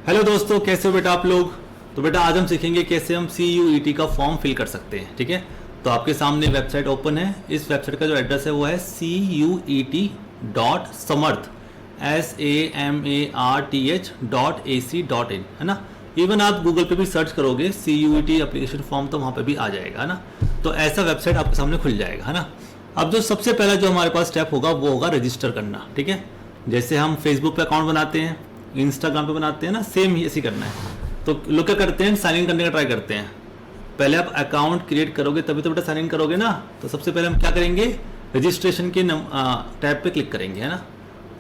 Hello दोस्तों, कैसे हो बेटा आप लोग। तो बेटा आज हम सीखेंगे कैसे हम CUET का फॉर्म फिल कर सकते हैं। ठीक है, तो आपके सामने वेबसाइट ओपन है। इस वेबसाइट का जो एड्रेस है वो है CUET.samarth SAMARTH.AC.in, है ना। इवन आप गूगल पे भी सर्च करोगे CUET एप्लीकेशन फॉर्म तो वहाँ पे भी आ जाएगा, है ना। तो ऐसा वेबसाइट आपके सामने खुल जाएगा, है ना। अब जो सबसे पहला जो हमारे पास स्टेप होगा वो होगा रजिस्टर करना। ठीक है, जैसे हम फेसबुक पे अकाउंट बनाते हैं, इंस्टाग्राम पे बनाते हैं ना, सेम ही ऐसे करना है। तो लोग क्या करते हैं, साइन इन करने का ट्राई करते हैं। पहले आप अकाउंट क्रिएट करोगे तभी तो बेटा साइन इन करोगे ना। तो सबसे पहले हम क्या करेंगे, रजिस्ट्रेशन के टैब पे क्लिक करेंगे, है ना।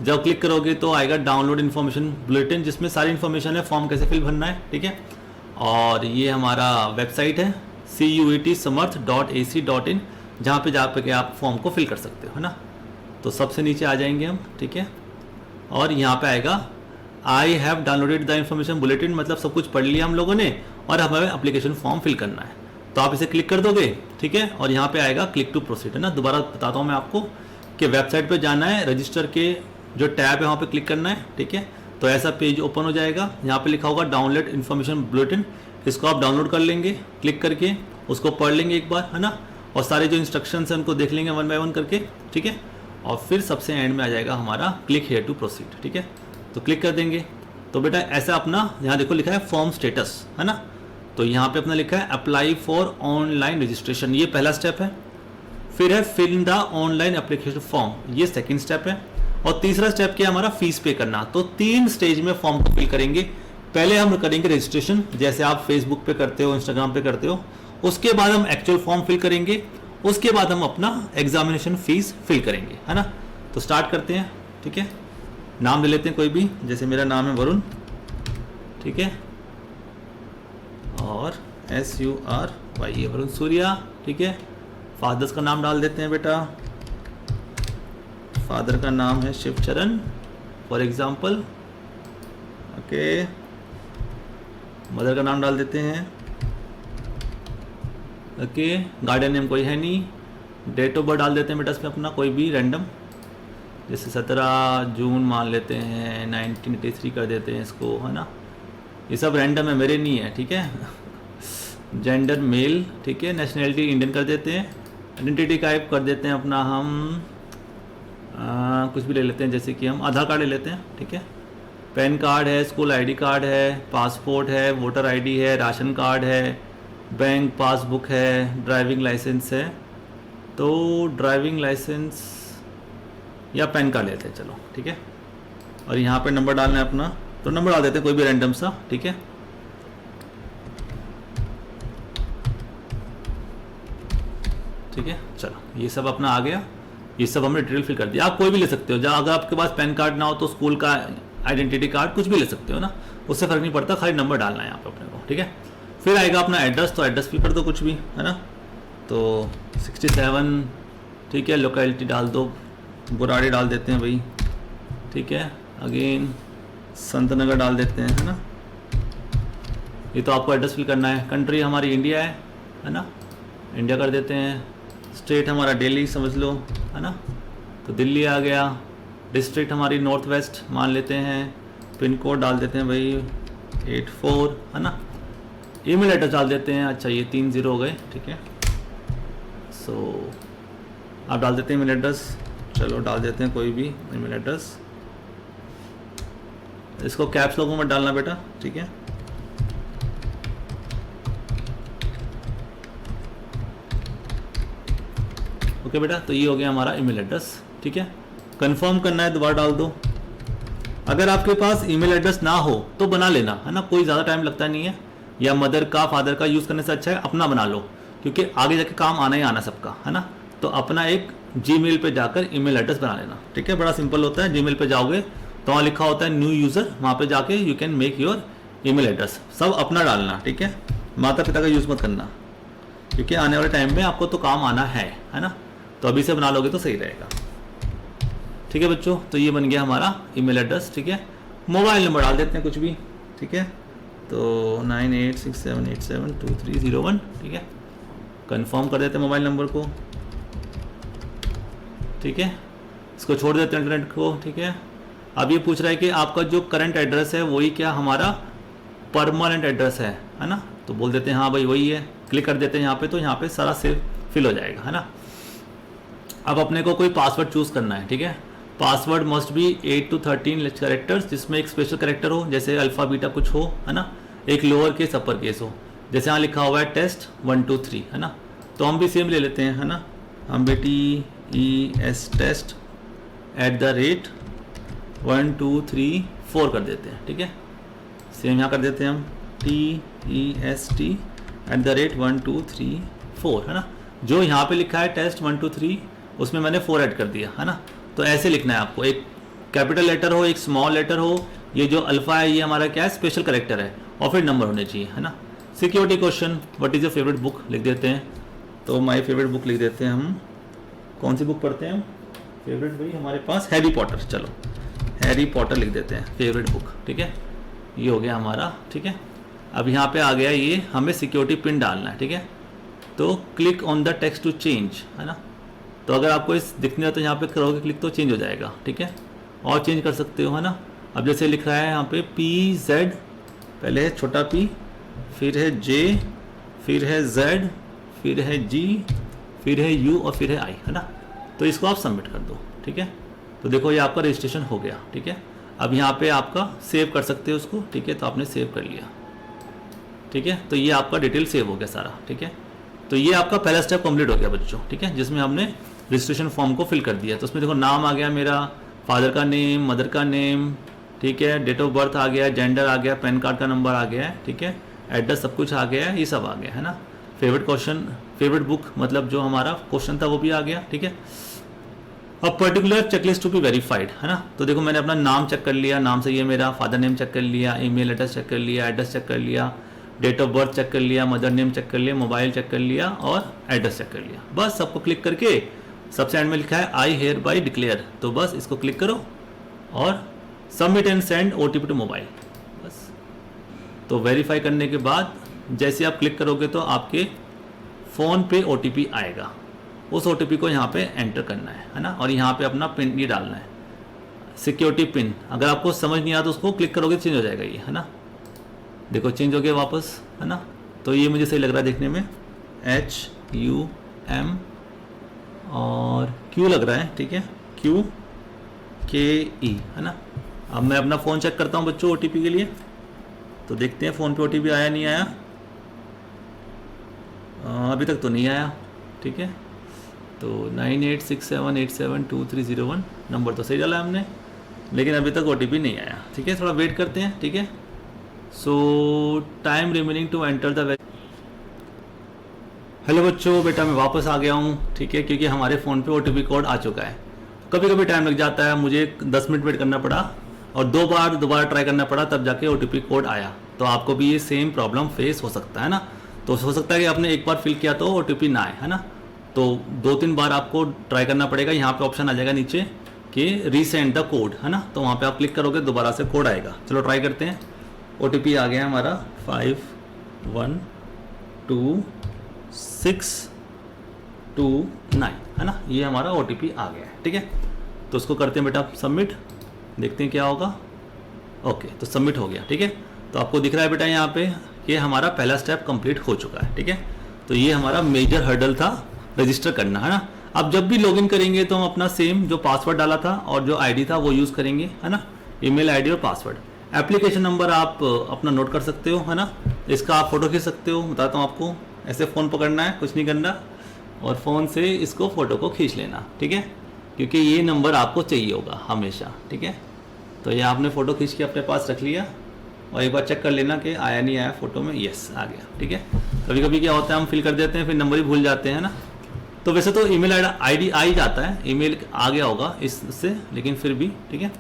जब क्लिक करोगे तो आएगा डाउनलोड इन्फॉर्मेशन बुलेटिन, जिसमें सारी इन्फॉर्मेशन है, फॉर्म कैसे फिल भरना है। ठीक है, और ये हमारा वेबसाइट है CUET.samarth.ac.in, जहाँ पे जाकर आप फॉर्म को फिल कर सकते हो, है ना। तो सबसे नीचे आ जाएंगे हम। ठीक है, और यहाँ पे आएगा I have downloaded the information bulletin, मतलब सब कुछ पढ़ लिया हम लोगों ने और हमें एप्लीकेशन फॉर्म फिल करना है। तो आप इसे क्लिक कर दोगे। ठीक है, और यहाँ पे आएगा क्लिक टू प्रोसीड, है ना। दोबारा बताता हूँ मैं आपको कि वेबसाइट पे जाना है, रजिस्टर के जो टैब है वहाँ पे क्लिक करना है। ठीक है, तो ऐसा पेज ओपन हो जाएगा। यहाँ पे लिखा होगा डाउनलोड इन्फॉर्मेशन बुलेटिन, इसको आप डाउनलोड कर लेंगे। क्लिक करके उसको पढ़ लेंगे एक बार, है ना, और सारे जो इंस्ट्रक्शंस हैं उनको देख लेंगे वन बाय वन करके। ठीक है, और फिर सबसे एंड में आ जाएगा हमारा क्लिक हेयर टू प्रोसीड। ठीक है, तो क्लिक कर देंगे। तो बेटा ऐसा अपना यहाँ देखो लिखा है फॉर्म स्टेटस, है ना। तो यहाँ पे अपना लिखा है अप्लाई फॉर ऑनलाइन रजिस्ट्रेशन, ये पहला स्टेप है। फिर है fill the online application form, ये सेकंड स्टेप है। और तीसरा स्टेप क्या है हमारा, फीस पे करना। तो 3 स्टेज में फॉर्म को फिल करेंगे। पहले हम करेंगे रजिस्ट्रेशन, जैसे आप फेसबुक पे करते हो, इंस्टाग्राम पे करते हो। उसके बाद हम एक्चुअल फॉर्म फिल करेंगे। उसके बाद हम अपना एग्जामिनेशन फीस फिल करेंगे, है ना। तो स्टार्ट करते हैं। ठीक है, नाम ले लेते हैं कोई भी, जैसे मेरा नाम है वरुण। ठीक है, और SURY ये वरुण सूर्या। ठीक है, फादर्स का नाम डाल देते हैं बेटा। फादर का नाम है Shivcharan for example. Okay, mother का नाम डाल देते हैं। ओके, गार्डियन नेम कोई है नहीं। डेट ऑफ बर्थ डाल देते हैं बेटा इसमें अपना कोई भी रैंडम, जैसे 17 जून मान लेते हैं, 1983 कर देते हैं इसको, है ना। ये सब रैंडम है, मेरे नहीं है। ठीक है, जेंडर मेल। ठीक है, नेशनैलिटी इंडियन कर देते हैं। आइडेंटिटी टाइप कर देते हैं अपना हम कुछ भी ले लेते हैं, जैसे कि हम आधार कार्ड ले लेते हैं। ठीक है, पैन कार्ड है, स्कूल ID कार्ड है, पासपोर्ट है, वोटर ID है, राशन कार्ड है, बैंक पासबुक है, ड्राइविंग लाइसेंस है। तो ड्राइविंग लाइसेंस या पैन कार्ड लेते हैं, चलो। ठीक है, और यहाँ पे नंबर डालना है अपना, तो नंबर डाल देते हैं कोई भी रैंडम सा। ठीक है, ठीक है, चलो ये सब अपना आ गया। ये सब हमने डिटेल फिल कर दिया। आप कोई भी ले सकते हो, जहाँ अगर आपके पास पैन कार्ड ना हो तो स्कूल का आइडेंटिटी कार्ड कुछ भी ले सकते हो ना, उससे फर्क नहीं पड़ता, खाली नंबर डालना है यहाँ पे अपने को। ठीक है, फिर आएगा अपना एड्रेस, तो एड्रेस भी कर दो कुछ भी, है ना। तो 67, ठीक है, लोकेलिटी डाल दो, बुराड़ी डाल देते हैं भाई। ठीक है, अगेन संतनगर डाल देते हैं, है ना। ये तो आपको एड्रेस फिल करना है। कंट्री हमारी इंडिया है ना, इंडिया कर देते हैं। स्टेट हमारा दिल्ली समझ लो, है ना, तो दिल्ली आ गया। डिस्ट्रिक्ट हमारी नॉर्थ वेस्ट मान लेते हैं। पिन कोड डाल देते हैं भाई 84, है ना। ईमेल एड्रेस डाल देते हैं। अच्छा, ये 3 0 हो गए। ठीक है, सो आप डाल देते हैं ईमेल एड्रेस। चलो डाल देते हैं कोई भी ईमेल एड्रेस, इसको कैप्स लॉक में डालना बेटा। ठीक है, ओके बेटा, तो ये हो गया हमारा ईमेल एड्रेस। ठीक है, कंफर्म करना है दोबारा डाल दो। अगर आपके पास ईमेल एड्रेस ना हो तो बना लेना, है ना, कोई ज़्यादा टाइम लगता नहीं है। या मदर का फादर का यूज़ करने से अच्छा है अपना बना लो, क्योंकि आगे जाके काम आना ही आना सबका, है ना। तो अपना एक जीमेल पे जाकर ईमेल एड्रेस बना लेना। ठीक है, बड़ा सिंपल होता है। जीमेल पे जाओगे तो वहाँ लिखा होता है न्यू यूज़र, वहाँ पे जाके you can make your email address. सब अपना डालना। ठीक है, माता पिता का यूज़ मत करना, क्योंकि आने वाले टाइम में आपको तो काम आना है ना। तो अभी से बना लोगे तो सही रहेगा। ठीक है बच्चों, तो ये बन गया हमारा ईमेल एड्रेस। ठीक है, मोबाइल नंबर डाल देते हैं कुछ भी। ठीक है, तो 9867872301। ठीक है, कंफर्म कर देते हैं मोबाइल नंबर को। ठीक है, इसको छोड़ देते हैं इंटरनेट को। ठीक है, अब ये पूछ रहा है कि आपका जो करंट एड्रेस है वही क्या हमारा परमानेंट एड्रेस है ना, तो बोल देते हैं हाँ भाई वही है, क्लिक कर देते हैं यहाँ पे, तो यहाँ पे सारा सेव फिल हो जाएगा, है ना। अब अपने को कोई पासवर्ड चूज़ करना है, ठीक है। Password must be 8 to 13 characters, जिसमें एक स्पेशल कैरेक्टर हो, जैसे अल्फ़ा बीटा कुछ हो, है ना, एक लोअर केस अपर केस हो, जैसे यहाँ लिखा हुआ है टेस्ट 1 2 3, है ना। तो हम भी सेम ले लेते हैं, है ना, हम भी TES टेस्ट @ 1 2 3 4 कर देते हैं, ठीक है। सेम यहाँ कर देते हैं हम TEST @ 1 2 3 4, है ना। जो यहाँ पे लिखा है टेस्ट 1 2 3, उसमें मैंने 4 ऐड कर दिया, है ना। तो ऐसे लिखना है आपको, एक कैपिटल लेटर हो, एक स्मॉल लेटर हो, ये जो अल्फ़ा है ये हमारा क्या है, स्पेशल कैरेक्टर है, और फिर नंबर होने चाहिए, है ना। Security question, what is your favourite book लिख देते हैं, तो माय फेवरेट बुक लिख देते हैं हम। कौन सी बुक पढ़ते हैं हम फेवरेट, भाई हमारे पास हैरी पॉटर, चलो हैरी पॉटर लिख देते हैं फेवरेट बुक, ठीक है। ये हो गया हमारा, ठीक है। अब यहाँ पे आ गया ये, हमें सिक्योरिटी पिन डालना है, ठीक है। तो click on the text to change, है ना। तो अगर आपको इस दिखने हो तो यहाँ पे करोगे क्लिक तो चेंज हो जाएगा, ठीक है। और चेंज कर सकते हो, है ना। अब जैसे लिख रहा है यहाँ पे PZ, पहले है छोटा p, फिर है J, फिर है Z, फिर है G, फिर है U और फिर है I, है ना। तो इसको आप सबमिट कर दो, ठीक है। तो देखो ये आपका रजिस्ट्रेशन हो गया, ठीक है। अब यहाँ पे आपका सेव कर सकते हो उसको, ठीक है। तो आपने सेव कर लिया, ठीक है। तो ये आपका डिटेल सेव हो गया सारा, ठीक है। तो ये आपका पहला स्टेप कंप्लीट हो गया बच्चों, ठीक है, जिसमें हमने रजिस्ट्रेशन फॉर्म को फिल कर दिया। तो उसमें देखो नाम आ गया मेरा, फादर का नेम, मदर का नेम, ठीक है, डेट ऑफ बर्थ आ गया, जेंडर आ गया, पैन कार्ड का नंबर आ गया है, ठीक है, एड्रेस सब कुछ आ गया है, ये सब आ गया है ना। फेवरेट क्वेश्चन, फेवरेट बुक मतलब जो हमारा क्वेश्चन था वो भी आ गया, ठीक है। अब particular checklist to be verified, है ना। तो देखो मैंने अपना नाम चेक कर लिया, नाम से ये मेरा फादर नेम चेक कर लिया, ईमेल एड्रेस चेक कर लिया, एड्रेस चेक कर लिया, डेट ऑफ बर्थ चेक कर लिया, मदर नेम चेक कर लिया, मोबाइल चेक कर लिया और एड्रेस चेक कर लिया। बस सबको क्लिक करके सबसे एंड में लिखा है आई हेयर बाई डिक्लेयर, तो बस इसको क्लिक करो और submit and send OTP to mobile. बस तो वेरीफाई करने के बाद जैसे आप क्लिक करोगे तो आपके फ़ोन पे OTP आएगा, उस OTP को यहाँ पे एंटर करना है ना। और यहाँ पे अपना पिन ये डालना है, सिक्योरिटी पिन। अगर आपको समझ नहीं आता तो उसको क्लिक करोगे चेंज हो जाएगा ये, है ना। देखो चेंज हो गया वापस, है ना। तो ये मुझे सही लग रहा है देखने में, HUM और Q लग रहा है, ठीक है, QKE, है ना। अब मैं अपना फ़ोन चेक करता हूँ बच्चों OTP के लिए, तो देखते हैं फ़ोन पे OTP आया नहीं आया। अभी तक तो नहीं आया, ठीक है। तो 9867872301 नंबर तो सही डाला हमने, लेकिन अभी तक OTP नहीं आया, ठीक है। थोड़ा वेट करते हैं, ठीक है। सो time remaining to enter the. Hello बच्चों, बेटा मैं वापस आ गया हूँ, ठीक है, क्योंकि हमारे फ़ोन पे OTP कोड आ चुका है। कभी कभी टाइम लग जाता है, मुझे 10 मिनट वेट करना पड़ा और दोबारा ट्राई करना पड़ा, तब जाके OTP कोड आया। तो आपको भी ये सेम प्रॉब्लम फेस हो सकता है ना। तो हो सकता है कि आपने एक बार फिल किया तो OTP ना आए, है ना। तो 2-3 बार आपको ट्राई करना पड़ेगा। यहाँ पे ऑप्शन आ जाएगा नीचे कि रीसेंड द कोड, है ना। तो वहाँ पे आप क्लिक करोगे दोबारा से कोड आएगा। चलो ट्राई करते हैं। OTP आ गया हमारा 512629, है ना। ये हमारा OTP आ गया है, ठीक है। तो उसको करते हैं बेटा सबमिट, देखते हैं क्या होगा। ओके, तो सबमिट हो गया, ठीक है। तो आपको दिख रहा है बेटा यहाँ पे कि हमारा पहला स्टेप कंप्लीट हो चुका है, ठीक है। तो ये हमारा मेजर हर्डल था रजिस्टर करना, है ना। अब जब भी लॉगिन करेंगे तो हम अपना सेम जो पासवर्ड डाला था और जो आईडी था वो यूज़ करेंगे, है ना। ईमेल आईडी और पासवर्ड। एप्लीकेशन नंबर आप अपना नोट कर सकते हो, है ना। इसका आप फोटो खींच सकते हो, बताता हूँ आपको। ऐसे फ़ोन पकड़ना है, कुछ नहीं करना, और फ़ोन से इसको फ़ोटो को खींच लेना, ठीक है, क्योंकि ये नंबर आपको चाहिए होगा हमेशा, ठीक है। तो ये आपने फ़ोटो खींच के अपने पास रख लिया और एक बार चेक कर लेना कि आया नहीं आया फ़ोटो में। यस आ गया, ठीक है। कभी कभी क्या होता है हम फिल कर देते हैं, फिर नंबर ही भूल जाते हैं ना। तो वैसे तो ईमेल आईडी आ ही जाता है, ईमेल आ गया होगा इससे, लेकिन फिर भी, ठीक है।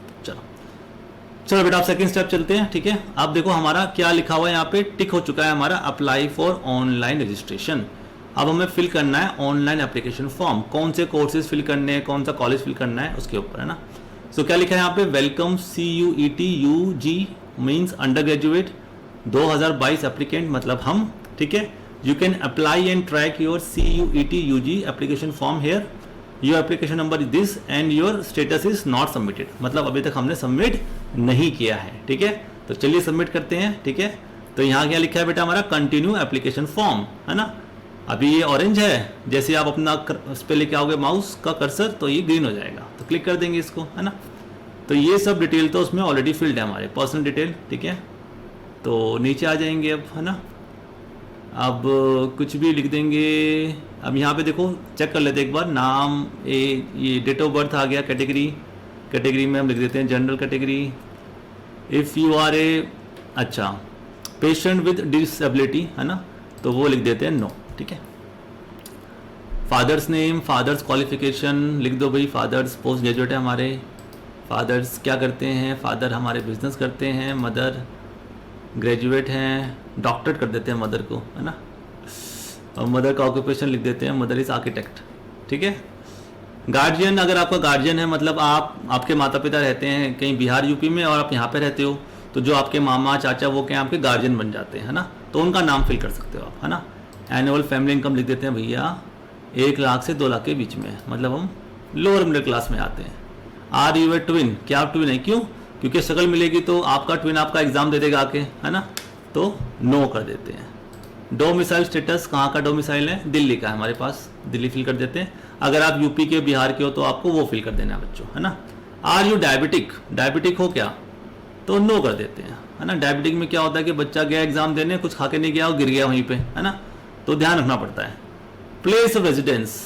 चलो बेटा आप सेकंड स्टेप चलते हैं, ठीक है। आप देखो हमारा क्या लिखा हुआ है यहाँ पे, टिक हो चुका है हमारा अप्लाई फॉर ऑनलाइन रजिस्ट्रेशन। अब हमें फिल करना है ऑनलाइन एप्लीकेशन फॉर्म। कौन से कोर्सेज फिल करने हैं, कौन सा कॉलेज फिल करना है उसके ऊपर, है ना। सो क्या लिखा है यहाँ पे, welcome CUET UG means under graduate 2022 applicant, मतलब हम, ठीक है। You can apply and track your CUET UG application form here, your application number is this and your status is not submitted, मतलब अभी तक हमने सबमिट नहीं किया है, ठीक है। तो चलिए सबमिट करते हैं, ठीक है। तो यहाँ क्या लिखा है बेटा हमारा कंटिन्यू एप्लीकेशन फॉर्म, है ना। अभी ये ऑरेंज है, जैसे आप अपना उस पर लेके आओगे माउस का कर्सर तो ये ग्रीन हो जाएगा, तो क्लिक कर देंगे इसको, है ना। तो ये सब डिटेल तो उसमें ऑलरेडी फिल्ड है हमारे, पर्सनल डिटेल, ठीक है। तो नीचे आ जाएंगे अब, है ना। अब कुछ भी लिख देंगे। अब यहाँ पे देखो चेक कर लेते हैं एक बार, नाम ये डेट ऑफ बर्थ आ गया, कैटेगरी में हम लिख देते हैं general category. If you are a अच्छा पेशेंट विद डिसेबिलिटी, है ना, तो वो लिख देते हैं नो, ठीक है। फादर्स नेम, फादर्स क्वालिफिकेशन लिख दो भाई, फादर्स पोस्ट ग्रेजुएट है हमारे। फादर्स क्या करते हैं, फादर हमारे बिजनेस करते हैं, मदर ग्रेजुएट हैं, डॉक्टरेट कर देते हैं मदर को, है ना। और मदर का ऑक्यूपेशन लिख देते हैं, मदर इज आर्किटेक्ट, ठीक है। गार्जियन, अगर आपका गार्जियन है मतलब आपके माता पिता रहते हैं कहीं बिहार यूपी में और आप यहाँ पे रहते हो, तो जो आपके मामा चाचा वो क्या आपके गार्जियन बन जाते हैं, है ना, तो उनका नाम फिल कर सकते हो आप, है ना। एनुअल फैमिली इनकम लिख देते हैं भैया 1 लाख से 2 लाख के बीच में, मतलब हम लोअर मिडिल क्लास में आते हैं। आर यू ए ट्विन, क्या आप ट्विन है, क्यों, क्योंकि शक्ल मिलेगी तो आपका ट्विन आपका एग्जाम दे देगा आके, है ना, तो नो कर देते हैं। डोमिसाइल स्टेटस, कहाँ का डोमिसाइल है, दिल्ली का है हमारे पास, दिल्ली फिल कर देते हैं। अगर आप यूपी के बिहार के हो तो आपको वो फिल कर देना है बच्चों, है ना। आर यू डायबिटिक हो क्या, तो नो कर देते हैं, है ना। डायबिटिक में क्या होता है कि बच्चा गया एग्जाम देने, कुछ खा के नहीं गया और गिर गया वहीं पे, है ना, तो ध्यान रखना पड़ता है। प्लेस ऑफ रेजिडेंस,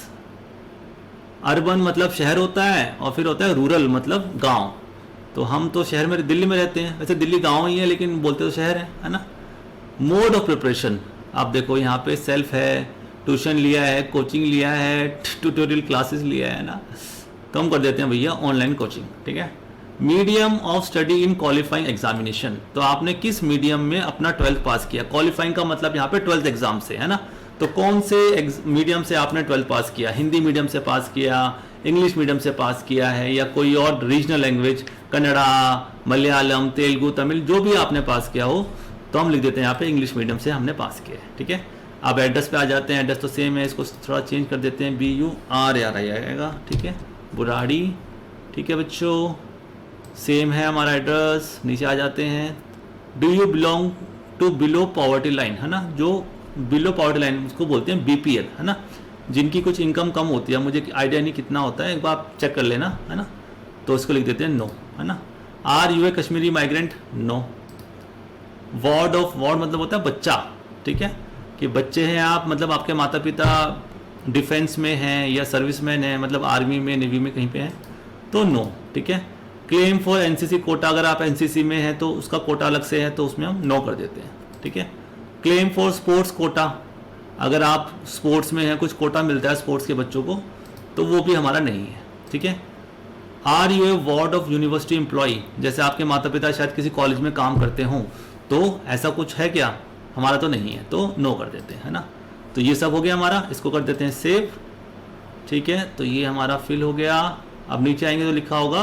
अर्बन मतलब शहर होता है और फिर होता है रूरल मतलब गांव। तो हम तो शहर में दिल्ली में रहते हैं, वैसे दिल्ली गांव ही है लेकिन बोलते तो शहर है ना। मोड ऑफ प्रिपरेशन, आप देखो यहाँ पे सेल्फ है, ट्यूशन लिया है, कोचिंग लिया है, ट्यूटोरियल क्लासेस लिया है ना, तो हम कर देते हैं भैया ऑनलाइन कोचिंग, ठीक है। Medium of study in qualifying examination, तो आपने किस मीडियम में अपना 12th पास किया, क्वालिफाइंग का मतलब यहाँ पे 12th एग्जाम से, है ना। तो कौन से मीडियम से आपने 12th पास किया, हिंदी मीडियम से पास किया, इंग्लिश मीडियम से पास किया है, या कोई और रीजनल लैंग्वेज, कन्नड़ा, मलयालम, तेलुगु, तमिल, जो भी आपने पास किया हो, तो हम लिख देते हैं यहाँ पे इंग्लिश मीडियम से हमने पास किया है, ठीक है। अब एड्रेस पे आ जाते हैं, एड्रेस तो सेम है, इसको थोड़ा चेंज कर देते हैं, BUR आएगा, ठीक है, बुराड़ी, ठीक है बच्चों, सेम है हमारा एड्रेस। नीचे आ जाते हैं, do you belong to below poverty line, है ना, जो बिलो पॉवर्टी लाइन उसको बोलते हैं BPL, है ना, जिनकी कुछ इनकम कम होती है, मुझे आइडिया नहीं कितना होता है, एक बार आप चेक कर लेना, है ना, तो इसको लिख देते हैं नो, है ना। Are you a Kashmiri migrant, no. Ward मतलब होता है बच्चा, ठीक है, कि बच्चे हैं आप, मतलब आपके माता पिता डिफेंस में हैं या सर्विसमैन हैं, मतलब आर्मी में, नेवी में कहीं पे हैं, तो नो, ठीक है। क्लेम फॉर NCC कोटा, अगर आप NCC में हैं तो उसका कोटा अलग से है, तो उसमें हम नो कर देते हैं, ठीक है। क्लेम फॉर स्पोर्ट्स कोटा, अगर आप स्पोर्ट्स में हैं, कुछ कोटा मिलता है स्पोर्ट्स के बच्चों को, तो वो भी हमारा नहीं है, ठीक है। Are you a ward of university employee, जैसे आपके माता पिता शायद किसी कॉलेज में काम करते हों, तो ऐसा कुछ है क्या, हमारा तो नहीं है, तो नो कर देते हैं, है ना। तो ये सब हो गया हमारा, इसको कर देते हैं सेव, ठीक है। तो ये हमारा फिल हो गया। अब नीचे आएंगे तो लिखा होगा,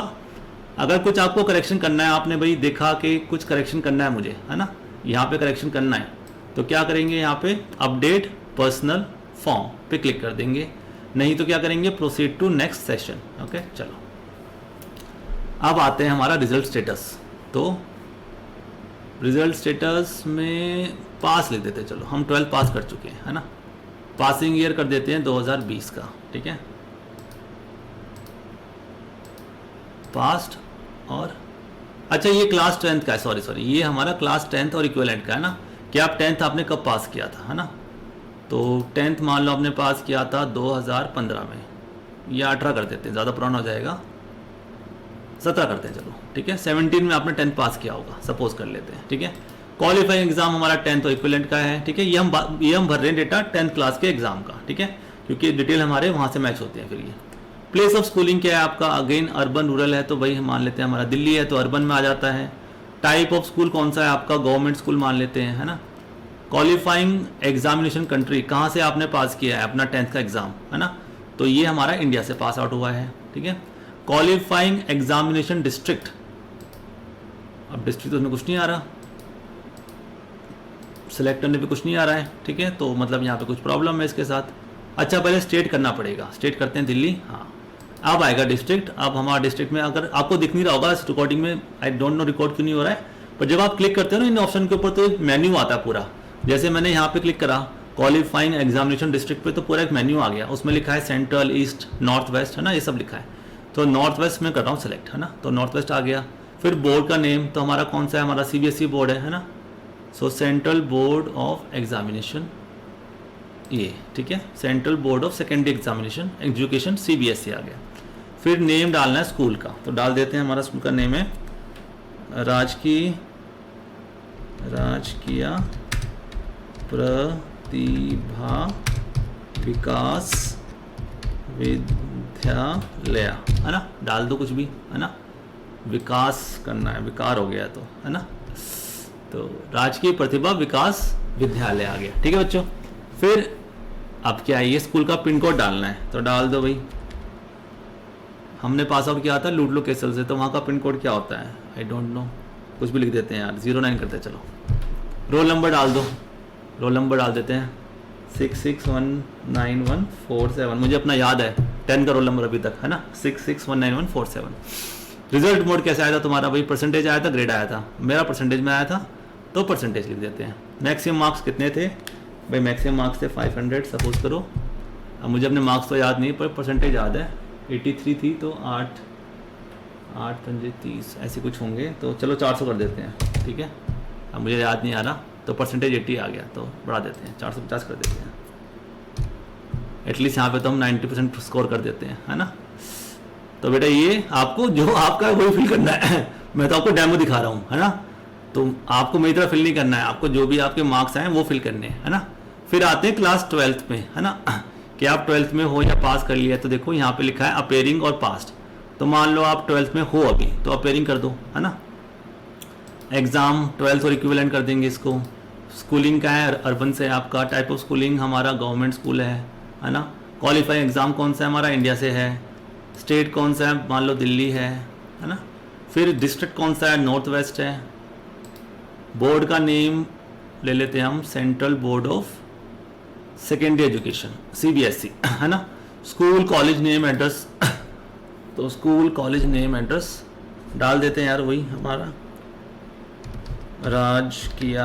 अगर कुछ आपको करेक्शन करना है, आपने भाई देखा कि कुछ करेक्शन करना है मुझे, है ना, यहाँ पे करेक्शन करना है, तो क्या करेंगे, यहाँ पे अपडेट पर्सनल फॉर्म पे क्लिक कर देंगे, नहीं तो क्या करेंगे, proceed to next session. Okay, चलो अब आते हैं हमारा रिजल्ट स्टेटस। तो रिजल्ट स्टेटस में पास लिख देते हैं, चलो हम 12th पास कर चुके हैं, है ना। पासिंग ईयर कर देते हैं 2020 का, ठीक है, पास्ट। और अच्छा ये क्लास 10th का है, सॉरी ये हमारा क्लास 10th और इक्विवेलेंट का है ना, कि आप 10th आपने कब पास किया था, है ना। तो 10th मान लो आपने पास किया था 2015 में, या 18 कर देते हैं, ज़्यादा पुराना हो जाएगा, 17 करते हैं, चलो ठीक है। 17 में आपने 10th पास किया होगा, सपोज कर लेते हैं, ठीक है। क्वालिफाइंग एग्जाम हमारा 10th और इक्विवेलेंट का है, ठीक है। ये हम भर रहे हैं डेटा 10th क्लास के एग्जाम का, ठीक है, क्योंकि डिटेल हमारे वहाँ से मैच होते हैं। फिर ये प्लेस ऑफ स्कूलिंग क्या है आपका, अगेन अर्बन रूरल है, तो भाई हम मान लेते हैं हमारा दिल्ली है, तो अर्बन में आ जाता है। टाइप ऑफ स्कूल कौन सा है आपका, गवर्नमेंट स्कूल मान लेते हैं, है ना। क्वालिफाइंग एग्जामिनेशन कंट्री, कहाँ से आपने पास किया है अपना 10th का एग्जाम, है ना, तो ये हमारा इंडिया से पास आउट हुआ है, ठीक है। क्वालिफाइंग एग्जामिनेशन डिस्ट्रिक्ट, अब डिस्ट्रिक्ट तो उसमें कुछ नहीं आ रहा, सेलेक्ट करने पे कुछ नहीं आ रहा है, ठीक है, तो मतलब यहाँ पे कुछ प्रॉब्लम है इसके साथ। अच्छा पहले स्टेट करना पड़ेगा, स्टेट करते हैं दिल्ली, हाँ अब आएगा डिस्ट्रिक्ट। अब हमारा डिस्ट्रिक्ट में अगर आपको दिख नहीं रहा होगा इस रिकॉर्डिंग में, आई डोंट नो रिकॉर्ड क्यों नहीं हो रहा है, पर जब आप क्लिक करते हो ना इन ऑप्शन के ऊपर तो एक मेन्यू आता है पूरा। जैसे मैंने यहाँ पे क्लिक करा क्वालिफाइंग एग्जामिनेशन डिस्ट्रिक्ट पे, तो पूरा एक मेन्यू आ गया, उसमें लिखा है सेंट्रल, ईस्ट, नॉर्थ वेस्ट, है ना, ये सब लिखा है। तो नॉर्थ वेस्ट में कर रहा हूँ सेलेक्ट, है ना, तो नॉर्थ वेस्ट आ गया। फिर बोर्ड का नेम तो हमारा कौन सा है, हमारा CBSE बोर्ड है ना, सो सेंट्रल बोर्ड ऑफ एग्जामिनेशन, ये ठीक है, central board of secondary examination education CBSE आ गया। फिर नेम डालना है स्कूल का, तो डाल देते हैं, हमारा स्कूल का नेम है राजकीय प्रतिभा विकास विद्यालय, है ना, डाल दो कुछ भी, है ना, विकास करना है, विकार हो गया तो, है ना, तो राजकीय प्रतिभा विकास विद्यालय आ गया। ठीक है बच्चों, फिर अब क्या है, ये स्कूल का पिन कोड डालना है, तो डाल दो भाई। हमने पास आउट किया था लूडलो केसल से, तो वहाँ का पिन कोड क्या होता है, आई डोंट नो, कुछ भी लिख देते हैं यार, 09 करते हैं। चलो रोल नंबर डाल दो, रोल नंबर डाल देते हैं 66191447, मुझे अपना याद है 10 का रोल नंबर अभी तक, है ना, 66191447। रिजल्ट मोड कैसे आया था तुम्हारा भाई, परसेंटेज आया था, ग्रेड आया था, मेरा परसेंटेज में आया था तो परसेंटेज लिख देते हैं। मैक्सिमम मार्क्स कितने थे भाई, मैक्सिमम मार्क्स थे 500 सपोज करो। अब मुझे अपने मार्क्स तो याद नहीं पर परसेंटेज याद है 83 थी, तो 8 पंजे 30 ऐसे कुछ होंगे, तो चलो 400 कर देते हैं। ठीक है, अब मुझे याद नहीं आ रहा, तो परसेंटेज 80 आ गया, तो बढ़ा देते हैं 450 कर देते हैं। एटलीस्ट यहाँ पे तो हम 90% स्कोर कर देते हैं, है ना। तो बेटा ये आपको जो आपका वही फिल करना है, मैं तो आपको डेमो दिखा रहा हूँ, है ना, तो आपको मेरी तरह फिल नहीं करना है, आपको जो भी आपके मार्क्स आए वो फिल करने हैं, है ना। फिर आते हैं क्लास 12th में, है ना, कि आप 12th में हो या पास कर लिया, तो देखो यहाँ पे लिखा है अपेयरिंग और पास्ट, तो मान लो आप 12th में हो अभी, तो अपेयरिंग कर दो, है ना। एग्ज़ाम 12th और इक्विवेलेंट कर देंगे इसको। स्कूलिंग का है, अर्बन से आपका, टाइप ऑफ स्कूलिंग हमारा गवर्नमेंट स्कूल है ना। क्वालिफाइंग एग्ज़ाम कौन सा है हमारा, इंडिया से है। स्टेट कौन सा है, मान लो दिल्ली है ना। फिर डिस्ट्रिक्ट कौन सा है, नॉर्थ वेस्ट है। बोर्ड का नेम ले लेते हैं हम, central board of secondary education CBSE, है ना। स्कूल कॉलेज नेम एड्रेस, तो स्कूल कॉलेज नेम एड्रेस डाल देते हैं यार, वही हमारा राजकीय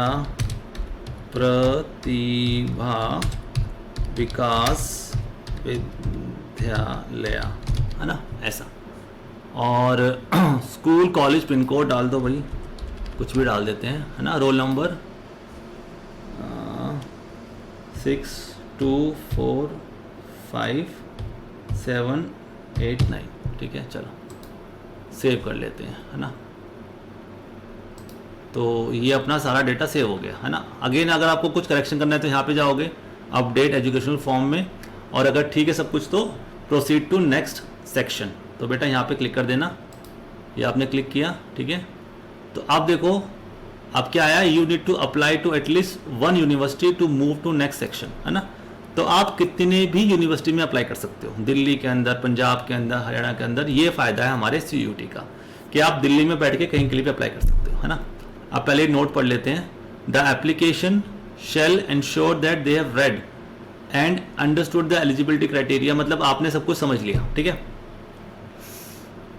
प्रतिभा विकास विद्यालय, है ना, ऐसा। और स्कूल कॉलेज पिन कोड डाल दो भाई, कुछ भी डाल देते हैं, है ना। रोल नंबर 6245,789, ठीक है, चलो सेव कर लेते हैं, है ना। तो ये अपना सारा डेटा सेव हो गया, है ना। अगेन अगर आपको कुछ करेक्शन करना है तो यहाँ पे जाओगे अपडेट एजुकेशनल फॉर्म में, और अगर ठीक है सब कुछ तो प्रोसीड टू नेक्स्ट सेक्शन, तो बेटा यहाँ पे क्लिक कर देना। ये आपने क्लिक किया, ठीक है। तो आप देखो अब क्या आया, you need to apply to at least 1 university to move to next section, है ना। तो आप कितने भी यूनिवर्सिटी में अप्लाई कर सकते हो, दिल्ली के अंदर, पंजाब के अंदर, हरियाणा के अंदर। ये फ़ायदा है हमारे CUT का कि आप दिल्ली में बैठ के कहीं के लिए भी अप्लाई कर सकते हो, है ना। आप पहले नोट पढ़ लेते हैं, the application shall ensure that they have read and understood the eligibility criteria, मतलब आपने सब कुछ समझ लिया, ठीक है।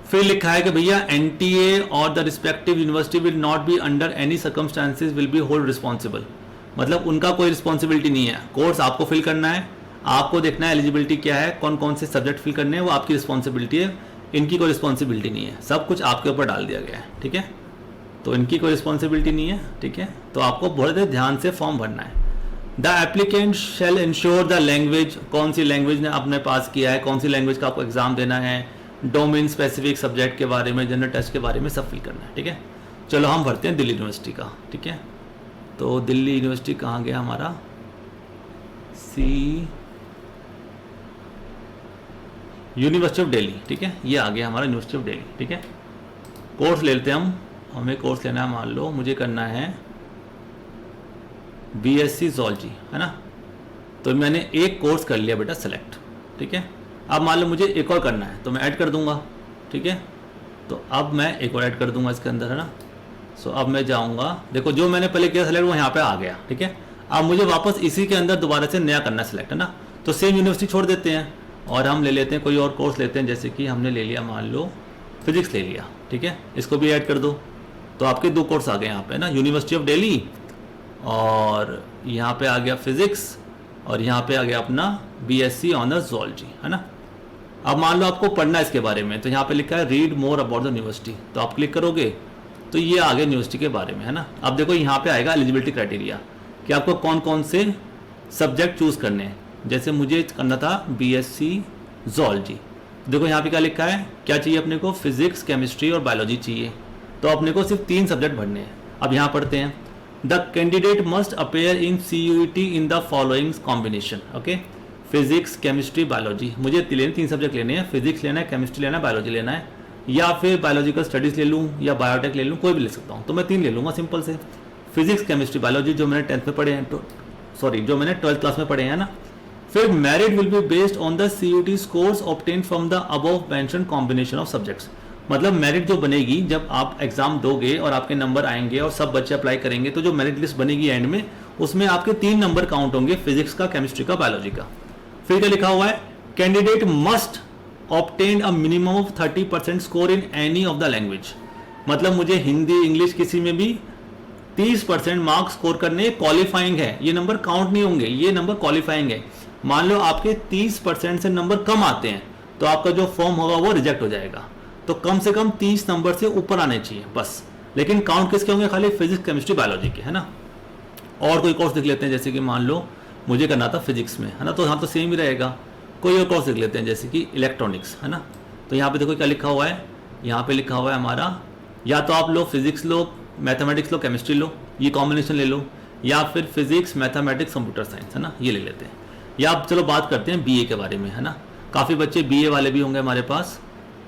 फिर लिखा है कि भैया NTA और the respective university will not be under any circumstances will be hold responsible, मतलब उनका कोई रिस्पॉन्सिबिलिटी नहीं है। कोर्स आपको फिल करना है, आपको देखना है एलिजिबिलिटी क्या है, कौन कौन से सब्जेक्ट फिल करने हैं, वो आपकी रिस्पॉन्सिबिलिटी है। इनकी कोई रिस्पॉन्सिबिलिटी नहीं है, सब कुछ आपके ऊपर डाल दिया गया है, ठीक है। तो इनकी कोई रिस्पॉन्सिबिलिटी नहीं है, ठीक है। तो आपको बहुत ध्यान से फॉर्म भरना है। The applicant shall ensure the language, कौन सी लैंग्वेज ने आपने पास किया है, कौन सी लैंग्वेज का आपको एग्जाम देना है, डोमेन स्पेसिफिक सब्जेक्ट के बारे में, जनरल टेस्ट के बारे में सब फिल करना है, ठीक है। चलो हम भरते हैं दिल्ली यूनिवर्सिटी का, ठीक है। तो दिल्ली यूनिवर्सिटी कहाँ गया हमारा, यूनिवर्सिटी ऑफ दिल्ली, ठीक है। ये आ गया हमारा यूनिवर्सिटी ऑफ दिल्ली, ठीक है। कोर्स ले लेते हैं हम, हमें कोर्स लेना है, मान लो मुझे करना है BSc ज़ूलॉजी, है ना। तो मैंने एक कोर्स कर लिया बेटा सेलेक्ट, ठीक है। अब मान लो मुझे एक और करना है, तो मैं ऐड कर दूंगा, ठीक है। तो अब मैं एक और ऐड कर दूंगा इसके अंदर, है ना। सो अब मैं जाऊंगा, देखो जो मैंने पहले किया सेलेक्ट वो यहाँ पे आ गया, ठीक है। अब मुझे वापस इसी के अंदर दोबारा से नया करना सेलेक्ट, है ना। तो सेम यूनिवर्सिटी छोड़ देते हैं और हम ले लेते हैं कोई और कोर्स लेते हैं, जैसे कि हमने ले लिया मान लो फिजिक्स ले लिया, ठीक है। इसको भी ऐड कर दो, तो आपके 2 कोर्स आ गए यहाँ पे ना, यूनिवर्सिटी ऑफ दिल्ली, और यहाँ पे आ गया फिजिक्स, और यहाँ पे आ गया अपना बीएससी ऑनर्स जूलॉजी, है ना। अब मान लो आपको पढ़ना है इसके बारे में, तो यहाँ पे लिखा है read more about the university, तो आप क्लिक करोगे तो ये आ गया यूनिवर्सिटी के बारे में, है ना। अब देखो यहाँ पे आएगा एलिजिबिलिटी क्राइटेरिया कि आपको कौन कौन से सब्जेक्ट चूज़ करने हैं। जैसे मुझे करना था बीएससी जूलॉजी, देखो यहाँ पे क्या लिखा है, क्या चाहिए अपने को, फिजिक्स, केमिस्ट्री और बायोलॉजी चाहिए, तो अपने को सिर्फ 3 सब्जेक्ट भरने हैं। अब यहाँ पढ़ते हैं, the candidate must appear in CUET in the following combination, okay, physics, chemistry, biology, मुझे 3 सब्जेक्ट लेने हैं, फिजिक्स लेना है, केमिस्ट्री लेना है, बायोलॉजी लेना है, या फिर बायोलॉजिकल स्टडीज़ ले लूँ या बायोटेक ले लूँ, कोई भी ले सकता हूँ, तो मैं 3 ले लूँगा सिंपल से, फिजिक्स, केमिस्ट्री, बायोलॉजी, जो मैंने 10th में पढ़े हैं, जो मैंने 12th क्लास में पढ़े हैं ना। फिर merit will be based on the CUET scores obtain from the above mention combination of subjects, मतलब मेरिट जो बनेगी जब आप एग्जाम दोगे और आपके नंबर आएंगे और सब बच्चे अप्लाई करेंगे, तो जो मेरिट लिस्ट बनेगी एंड में, उसमें आपके 3 नंबर काउंट होंगे, फिजिक्स का, केमिस्ट्री का, बायोलॉजी का। फिर क्या लिखा हुआ है, candidate must obtain a minimum of 30% score in any of the language, मतलब मुझे हिंदी, इंग्लिश किसी में भी 30% मार्क्स स्कोर करने, क्वालिफाइंग है, ये नंबर काउंट नहीं होंगे, ये नंबर क्वालिफाइंग है। मान लो आपके 30% से नंबर कम आते हैं तो आपका जो फॉर्म होगा वो रिजेक्ट हो जाएगा, तो कम से कम 30 नंबर से ऊपर आने चाहिए बस। लेकिन काउंट किसके होंगे, खाली फिजिक्स, केमिस्ट्री, बायोलॉजी के, है ना। और कोई कोर्स देख लेते हैं, जैसे कि मान लो मुझे करना था फिजिक्स में, है ना, तो यहाँ तो सेम ही रहेगा। कोई और कोर्स देख लेते हैं, जैसे कि इलेक्ट्रॉनिक्स, है ना, तो यहाँ पे देखो क्या लिखा हुआ है, यहाँ पे लिखा हुआ है हमारा, या तो आप लो फिजिक्स लो, मैथमेटिक्स लो, केमिस्ट्री लो, ये कॉम्बिनेशन ले लो, या फिर फिजिक्स, मैथमेटिक्स, कंप्यूटर साइंस, है ना, ये ले लेते हैं। या आप चलो बात करते हैं BA के बारे में, है ना, काफ़ी बच्चे BA वाले भी होंगे हमारे पास,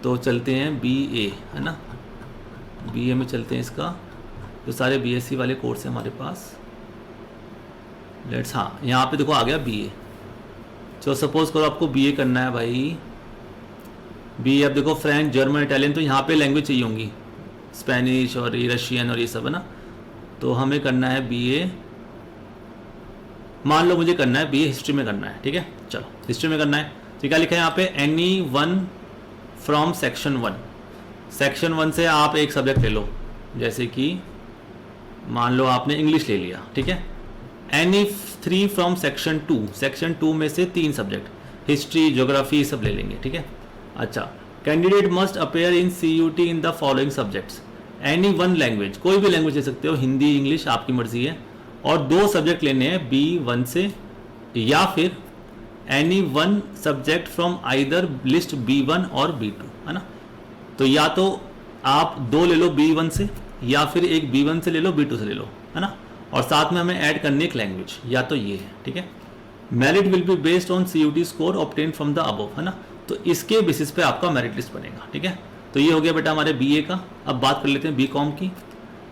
तो चलते हैं BA, है ना, BA में चलते हैं, इसका जो सारे BSc वाले कोर्स हैं हमारे पास, लेट्स, हाँ यहाँ पे देखो आ गया BA। चलो सपोज करो आपको BA करना है भाई, BA, अब देखो फ्रेंच, जर्मन, इटालियन, तो यहाँ पे लैंग्वेज चाहिए होंगी, स्पेनिश और रशियन और ये सब, है ना। तो हमें करना है BA, मान लो मुझे करना है BA हिस्ट्री में करना है, ठीक है, चलो हिस्ट्री में करना है, तो क्या लिखा है यहाँ पे, any one from section 1, section 1 से आप एक सब्जेक्ट ले लो, जैसे कि मान लो आपने इंग्लिश ले लिया, ठीक है, एनी 3 फ्रॉम सेक्शन 2, सेक्शन 2 में से 3 सब्जेक्ट, हिस्ट्री, ज्योग्राफी, सब ले लेंगे, ठीक है। अच्छा, candidate must appear in CUET in the following subjects, any 1 language, कोई भी लैंग्वेज ले सकते हो, हिंदी, इंग्लिश, आपकी मर्जी है, और 2 सब्जेक्ट लेने हैं B1 से, या फिर any 1 subject from either list B1 और B2, है ना। तो या तो आप 2 ले लो B1 से, या फिर एक B1 से ले लो, B2 से ले लो, है ना, और साथ में हमें ऐड करनी एक लैंग्वेज, या तो ये है, ठीक है। Merit will be based on CUET score obtain from the above, है ना, तो इसके बेसिस पे आपका मेरिट लिस्ट बनेगा, ठीक है। तो ये हो गया बेटा हमारे BA का। अब बात कर लेते हैं BCom की,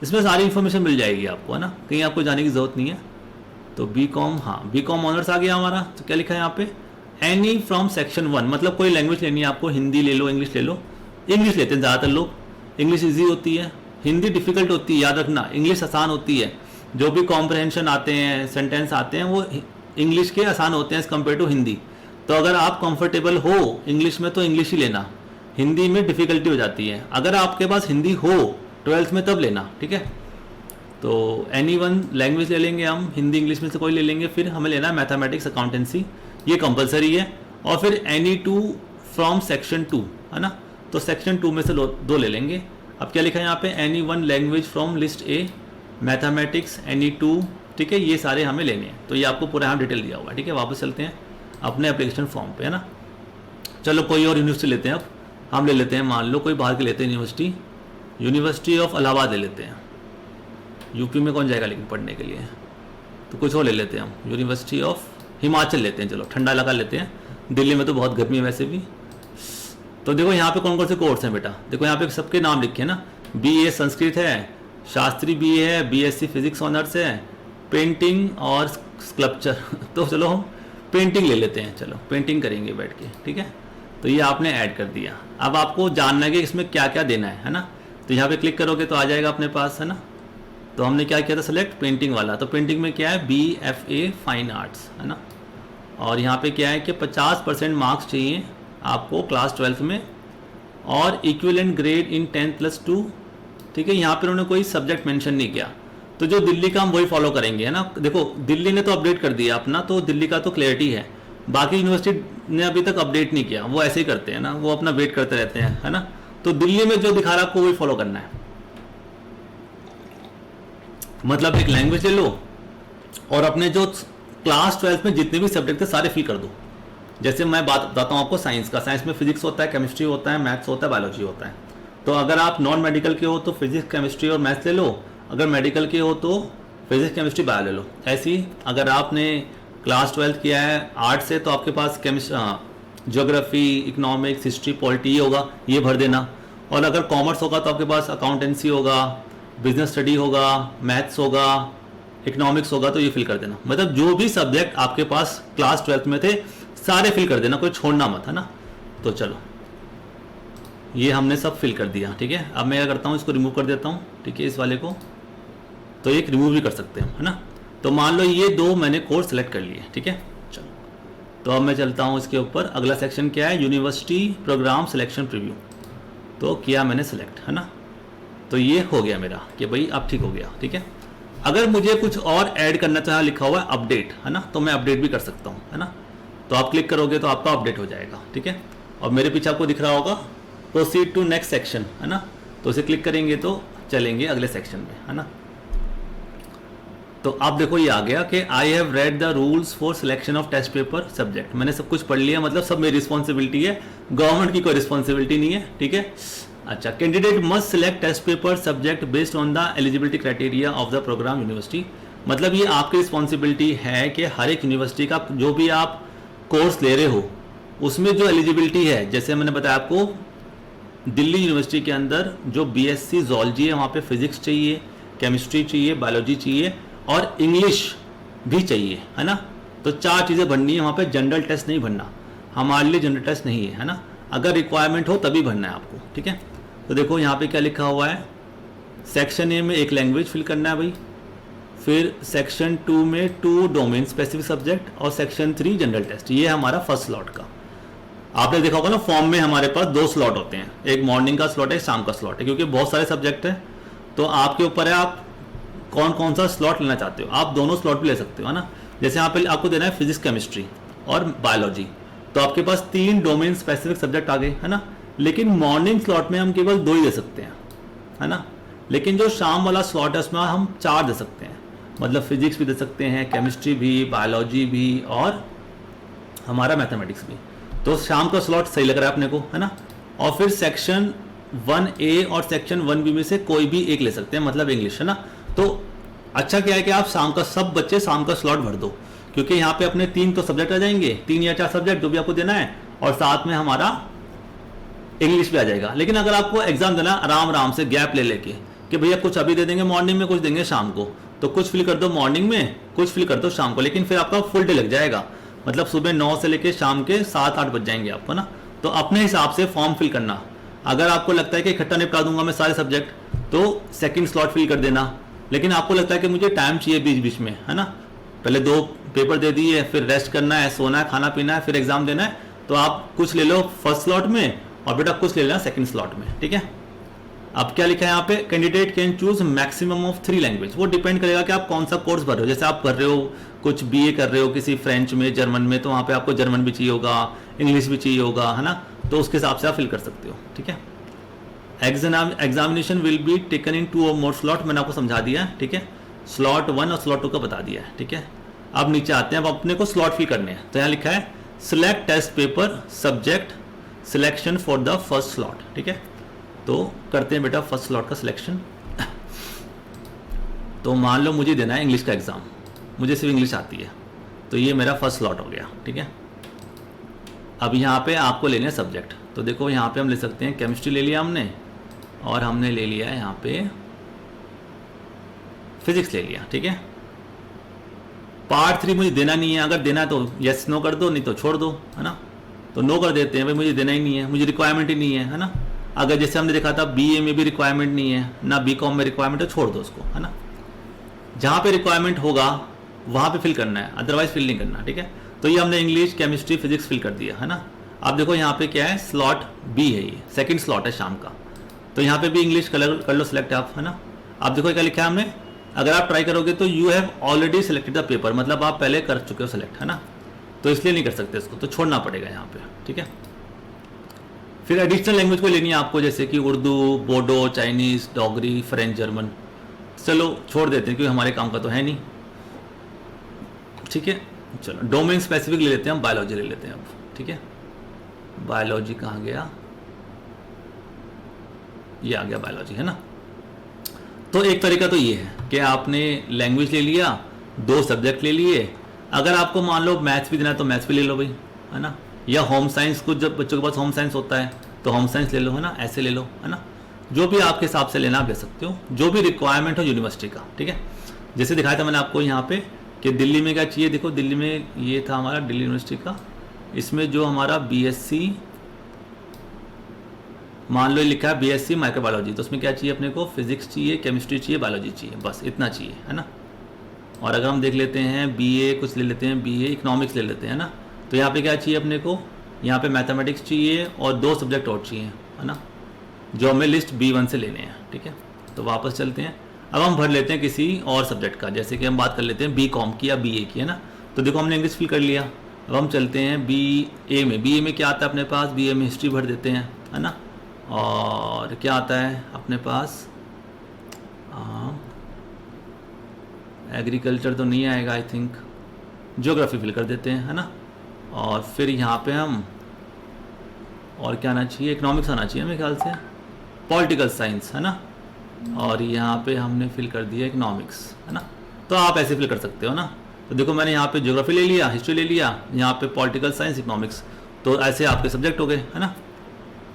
इसमें सारी इन्फॉर्मेशन मिल जाएगी आपको, है ना, कहीं आपको जाने की जरूरत नहीं है। तो BCom, हाँ BCom ऑनर्स आ गया हमारा, तो क्या लिखा है यहाँ पे, एनी फ्रॉम सेक्शन 1, मतलब कोई लैंग्वेज लेनी है आपको, हिंदी ले लो, इंग्लिश ले लो, इंग्लिश लेते हैं ज़्यादातर लोग, इंग्लिश ईजी होती है, हिंदी डिफिकल्ट होती है, याद रखना, इंग्लिश आसान होती है, जो भी कॉम्प्रहेंशन आते हैं, सेंटेंस आते हैं, वो इंग्लिश के आसान होते हैं एज़ कम्पेयर टू हिंदी। तो अगर आप कंफर्टेबल हो इंग्लिश में तो इंग्लिश ही लेना, हिंदी में डिफ़िकल्टी हो जाती है, अगर आपके पास हिंदी हो 12th में तब लेना, ठीक है। तो एनी 1 लैंग्वेज ले लेंगे हम, हिंदी इंग्लिश में से कोई ले लेंगे, फिर हमें लेना है मैथमेटिक्स, अकाउंटेंसी, ये कंपलसरी है, और फिर एनी 2 फ्रॉम सेक्शन 2, है ना, तो सेक्शन 2 में से 2 ले लेंगे। अब क्या लिखा है यहाँ पे, any 1 language from list A, mathematics any 2, ठीक है, ये सारे हमें लेने हैं। तो ये आपको पूरा यहाँ डिटेल दिया हुआ है, ठीक है। वापस चलते हैं अपने एप्लीकेशन फॉर्म पे, है ना। चलो कोई और यूनिवर्सिटी लेते हैं, अब हम ले लेते हैं, मान लो कोई बाहर की लेते हैं यूनिवर्सिटी, यूनिवर्सिटी ऑफ इलाहाबाद ले लेते हैं। यूपी में कौन जाएगा लेकिन पढ़ने के लिए, तो कुछ और ले लेते हैं हम, यूनिवर्सिटी ऑफ हिमाचल लेते हैं, चलो ठंडा इलाका लेते हैं, दिल्ली में तो बहुत गर्मी है वैसे भी। तो देखो यहाँ पे कौन कौन से कोर्स हैं बेटा, देखो यहाँ पे सबके नाम लिखे हैं ना, BA संस्कृत है, शास्त्री BA है, BSc फिजिक्स ऑनर्स है, पेंटिंग और स्कल्पचर तो चलो हम पेंटिंग ले लेते हैं, चलो पेंटिंग करेंगे बैठ के, ठीक है। तो ये आपने ऐड कर दिया। अब आपको जानना है कि इसमें क्या क्या देना है ना, तो यहाँ पे क्लिक करोगे तो आ जाएगा अपने पास, है ना। तो हमने क्या किया था सेलेक्ट, पेंटिंग वाला, तो पेंटिंग में क्या है, BFA फाइन आर्ट्स, है ना। और यहाँ पे क्या है कि 50% मार्क्स चाहिए आपको क्लास 12th में, और इक्विवेलेंट ग्रेड इन 10+2 ठीक है, यहाँ पे उन्होंने कोई सब्जेक्ट मेंशन नहीं किया, तो जो दिल्ली का हम वही फॉलो करेंगे, है ना। देखो दिल्ली ने तो अपडेट कर दिया अपना, तो दिल्ली का तो क्लियरिटी है, बाकी यूनिवर्सिटी ने अभी तक अपडेट नहीं किया, वो ऐसे ही करते हैं ना, वो अपना वेट करते रहते हैं, है ना। तो दिल्ली में जो दिखा रहा है आपको वही फॉलो करना है। मतलब एक लैंग्वेज ले लो और अपने जो क्लास 12 में जितने भी सब्जेक्ट थे सारे फिल कर दो। जैसे मैं बात बताता हूँ आपको साइंस का, साइंस में फिजिक्स होता है, केमिस्ट्री होता है, मैथ्स होता है, बायोलॉजी होता है। तो अगर आप नॉन मेडिकल के हो तो फिजिक्स केमिस्ट्री और मैथ्स ले लो, अगर मेडिकल के हो तो फिजिक्स केमिस्ट्री बायो ले लो। ऐसे ही अगर आपने क्लास 12 किया है आर्ट से तो आपके पास ज्योग्राफी, इकोनॉमिक्स, हिस्ट्री, पॉलिटी ये होगा, ये भर देना। और अगर कॉमर्स होगा तो आपके पास अकाउंटेंसी होगा, बिजनेस स्टडी होगा, मैथ्स होगा, इकोनॉमिक्स होगा, तो ये फिल कर देना। मतलब जो भी सब्जेक्ट आपके पास क्लास 12 में थे सारे फिल कर देना, कोई छोड़ना मत, है ना। तो चलो ये हमने सब फिल कर दिया, ठीक है। अब मैं क्या करता हूँ, इसको रिमूव कर देता हूँ, ठीक है, इस वाले को। तो एक रिमूव भी कर सकते हैं, है ना। तो मान लो ये दो मैंने कोर्स सेलेक्ट कर लिए, ठीक है। चलो तो अब मैं चलता हूँ इसके ऊपर। अगला सेक्शन क्या है, यूनिवर्सिटी प्रोग्राम सिलेक्शन प्रीव्यू। तो किया मैंने सिलेक्ट, है ना। तो ये हो गया मेरा कि भाई अब ठीक हो गया, ठीक है। अगर मुझे कुछ और ऐड करना चाहे, लिखा हुआ है अपडेट, है ना, तो मैं अपडेट भी कर सकता हूँ, है ना। तो आप क्लिक करोगे तो आपका अपडेट हो जाएगा, ठीक है। और मेरे पीछे आपको दिख रहा होगा प्रोसीड टू नेक्स्ट सेक्शन, है ना। तो उसे क्लिक करेंगे तो चलेंगे अगले सेक्शन में, है ना। तो आप देखो ये आ गया कि I have read the rules for selection of test paper subject. मैंने सब कुछ पढ़ लिया, मतलब सब मेरी रिस्पॉन्सिबिलिटी है, गवर्नमेंट की कोई रिस्पॉन्सिबिलिटी नहीं है, ठीक है। अच्छा, candidate must select test paper subject based on the eligibility criteria of the programme university. मतलब ये आपकी रिस्पॉन्सिबिलिटी है कि हर एक यूनिवर्सिटी का जो भी आप कोर्स ले रहे हो उसमें जो एलिजिबिलिटी है, जैसे मैंने बताया आपको दिल्ली यूनिवर्सिटी के अंदर जो बीएससी ज़ूलॉजी है वहाँ पे फिजिक्स चाहिए, केमिस्ट्री चाहिए, बायोलॉजी चाहिए और इंग्लिश भी चाहिए, है ना। तो 4 चीज़ें भरनी है वहाँ पे, जनरल टेस्ट नहीं भरना, हमारे लिए जनरल टेस्ट नहीं है ना। अगर रिक्वायरमेंट हो तभी भरना है आपको, ठीक है। तो देखो यहाँ पे क्या लिखा हुआ है, सेक्शन ए में एक लैंग्वेज फिल करना है भाई, फिर सेक्शन 2 में 2 डोमेन स्पेसिफिक सब्जेक्ट और सेक्शन 3 जनरल टेस्ट। ये है हमारा फर्स्ट स्लॉट का। आपने देखा होगा ना फॉर्म में हमारे पास 2 स्लॉट होते हैं, एक मॉर्निंग का स्लॉट है, शाम का स्लॉट है, क्योंकि बहुत सारे सब्जेक्ट हैं। तो आपके ऊपर है आप कौन कौन सा स्लॉट लेना चाहते हो, आप दोनों स्लॉट भी ले सकते हो, है ना। जैसे यहाँ पे आपको देना है फिजिक्स केमिस्ट्री और बायोलॉजी, तो आपके पास 3 डोमेन स्पेसिफिक सब्जेक्ट आ गए, है ना। लेकिन मॉर्निंग स्लॉट में हम केवल 2 ही दे सकते हैं, है ना। लेकिन जो शाम वाला स्लॉट है उसमें हम 4 दे सकते हैं, मतलब फिजिक्स भी दे सकते हैं, केमिस्ट्री भी, बायोलॉजी भी और हमारा मैथमेटिक्स भी। तो शाम का स्लॉट सही लग रहा है अपने को, है ना। और फिर सेक्शन 1A और सेक्शन 1B में से कोई भी एक ले सकते हैं, मतलब इंग्लिश, है ना। तो अच्छा क्या है कि आप शाम का, सब बच्चे शाम का स्लॉट भर दो, क्योंकि यहाँ पे अपने 3 तो सब्जेक्ट आ जाएंगे, 3 या 4 सब्जेक्ट जो भी आपको देना है, और साथ में हमारा इंग्लिश भी आ जाएगा। लेकिन अगर आपको एग्जाम देना आराम आराम से गैप ले लेके कि भैया कुछ अभी दे देंगे मॉर्निंग में, कुछ देंगे शाम को, तो कुछ फिल कर दो मॉर्निंग में, कुछ फिल कर दो शाम को, लेकिन फिर आपका फुल डे लग जाएगा, मतलब सुबह 9 से लेकर शाम के 7-8 बज जाएंगे आपको ना। तो अपने हिसाब से फॉर्म फिल करना। अगर आपको लगता है कि इकट्ठा निपटा दूंगा मैं सारे सब्जेक्ट, तो सेकंड स्लॉट फिल कर देना। लेकिन आपको लगता है कि मुझे टाइम चाहिए बीच बीच में, है ना, पहले 2 पेपर दे दिए, फिर रेस्ट करना है, सोना है, खाना पीना है, फिर एग्जाम देना है, तो आप कुछ ले लो फर्स्ट स्लॉट में और बेटा कुछ ले लेना सेकंड स्लॉट में, ठीक है। अब क्या लिखा है यहाँ पे, candidate can choose maximum of 3 language. वो डिपेंड करेगा कि आप कौन सा कोर्स भर रहे हो। जैसे आप कर रहे हो कुछ बीए कर रहे हो किसी फ्रेंच में, जर्मन में, तो वहाँ पे आपको जर्मन भी चाहिए होगा, इंग्लिश भी चाहिए होगा, है ना। तो उसके हिसाब से आप फिल कर सकते हो, ठीक है। Examination will be taken in 2 और मोर स्लॉट, मैंने आपको समझा दिया है, ठीक है। स्लॉट 1 और स्लॉट 2 का बता दिया है, ठीक है। अब नीचे आते हैं, अब अपने को स्लॉट फिल करने हैं। तो यहाँ लिखा है select test paper subject selection for the first slot, ठीक है। तो करते हैं बेटा फर्स्ट स्लॉट का सिलेक्शन। तो मान लो मुझे देना है इंग्लिश का एग्जाम, मुझे सिर्फ इंग्लिश आती है, तो ये मेरा फर्स्ट स्लॉट हो गया, ठीक है। अब यहाँ पे आपको लेने हैं सब्जेक्ट। तो देखो यहाँ पे हम ले सकते हैं केमिस्ट्री ले लिया हमने, और हमने ले लिया है यहाँ पे फिजिक्स ले लिया, ठीक है। पार्ट 3 मुझे देना नहीं है, अगर देना है तो यस नो कर दो, नहीं तो छोड़ दो, है ना। तो नो कर देते हैं भाई, मुझे देना ही नहीं है, मुझे रिक्वायरमेंट ही नहीं है ना। अगर जैसे हमने देखा था बीए में भी रिक्वायरमेंट नहीं है ना, बीकॉम में रिक्वायरमेंट है, छोड़ दो उसको, है ना। जहाँ पे रिक्वायरमेंट होगा वहाँ पे फिल करना है, अदरवाइज फिल नहीं करना, ठीक है। तो ये हमने इंग्लिश केमिस्ट्री फिजिक्स फिल कर दिया, है ना। अब देखो यहाँ पे क्या है, स्लॉट बी है, ये सेकंड स्लॉट है शाम का। तो यहाँ पे भी इंग्लिश कलर कर लो सिलेक्ट आप, है ना। आप देखो क्या लिखा है हमने, अगर आप ट्राई करोगे तो you have already selected the paper, मतलब आप पहले कर चुके हो सिलेक्ट, है ना, तो इसलिए नहीं कर सकते इसको, तो छोड़ना पड़ेगा यहाँ पे, ठीक है। फिर एडिशनल लैंग्वेज को लेनी है आपको, जैसे कि Urdu, Bodo, Chinese, Dogri, French, German, चलो छोड़ देते हैं क्योंकि हमारे काम का तो है नहीं, ठीक है। चलो डोमेन स्पेसिफिक ले लेते हैं हम, बायोलॉजी ले लेते हैं अब, ठीक है। बायोलॉजी कहाँ गया, ये आ गया बायोलॉजी, है ना। तो एक तरीका तो ये है कि आपने लैंग्वेज ले लिया, 2 सब्जेक्ट ले लिए, अगर आपको मान लो मैथ्स भी देना है तो मैथ्स भी ले लो भाई, है ना, या होम साइंस, कुछ जब बच्चों के पास होम साइंस होता है तो होम साइंस ले लो, है ना, ऐसे ले लो, है ना, जो भी आपके हिसाब से लेना आप ले सकते हो, जो भी रिक्वायरमेंट हो यूनिवर्सिटी का, ठीक है। जैसे दिखाया था मैंने आपको यहाँ पे कि दिल्ली में क्या चाहिए, देखो दिल्ली में ये था हमारा दिल्ली यूनिवर्सिटी का, इसमें जो हमारा बीएससी मान लो लिखा है बीएससी माइक्रोबायोलॉजी, तो उसमें क्या चाहिए अपने को, फिजिक्स चाहिए, केमिस्ट्री चाहिए, बायोलॉजी चाहिए, बस इतना चाहिए, है ना। और अगर हम देख लेते हैं बीए कुछ ले लेते हैं, बीए इकोनॉमिक्स ले लेते हैं ना, तो यहाँ पे क्या चाहिए अपने को, यहाँ पे मैथमेटिक्स चाहिए और 2 सब्जेक्ट और चाहिए, है ना, जो हमें लिस्ट B1 से लेने हैं, ठीक है। तो वापस चलते हैं, अब हम भर लेते हैं किसी और सब्जेक्ट का, जैसे कि हम बात कर लेते हैं BCom की या BA की, है ना। तो देखो हमने इंग्लिश फिल कर लिया, अब हम चलते हैं BA में। BA में क्या आता है अपने पास, BA में हिस्ट्री भर देते हैं, है ना। और क्या आता है अपने पास, एग्रीकल्चर तो नहीं आएगा आई थिंक, ज्योग्राफी फिल कर देते हैं, है ना। और फिर यहाँ पे हम और क्या आना चाहिए, इकोनॉमिक्स आना चाहिए मेरे ख्याल से, पॉलिटिकल साइंस, है ना। और यहाँ पे हमने फिल कर दिया इकोनॉमिक्स, है ना। तो आप ऐसे फिल कर सकते हो ना। तो देखो मैंने यहाँ पे ज्योग्राफी ले लिया, हिस्ट्री ले लिया, यहाँ पे पॉलिटिकल साइंस, इकोनॉमिक्स, तो ऐसे आपके सब्जेक्ट हो गए, है ना।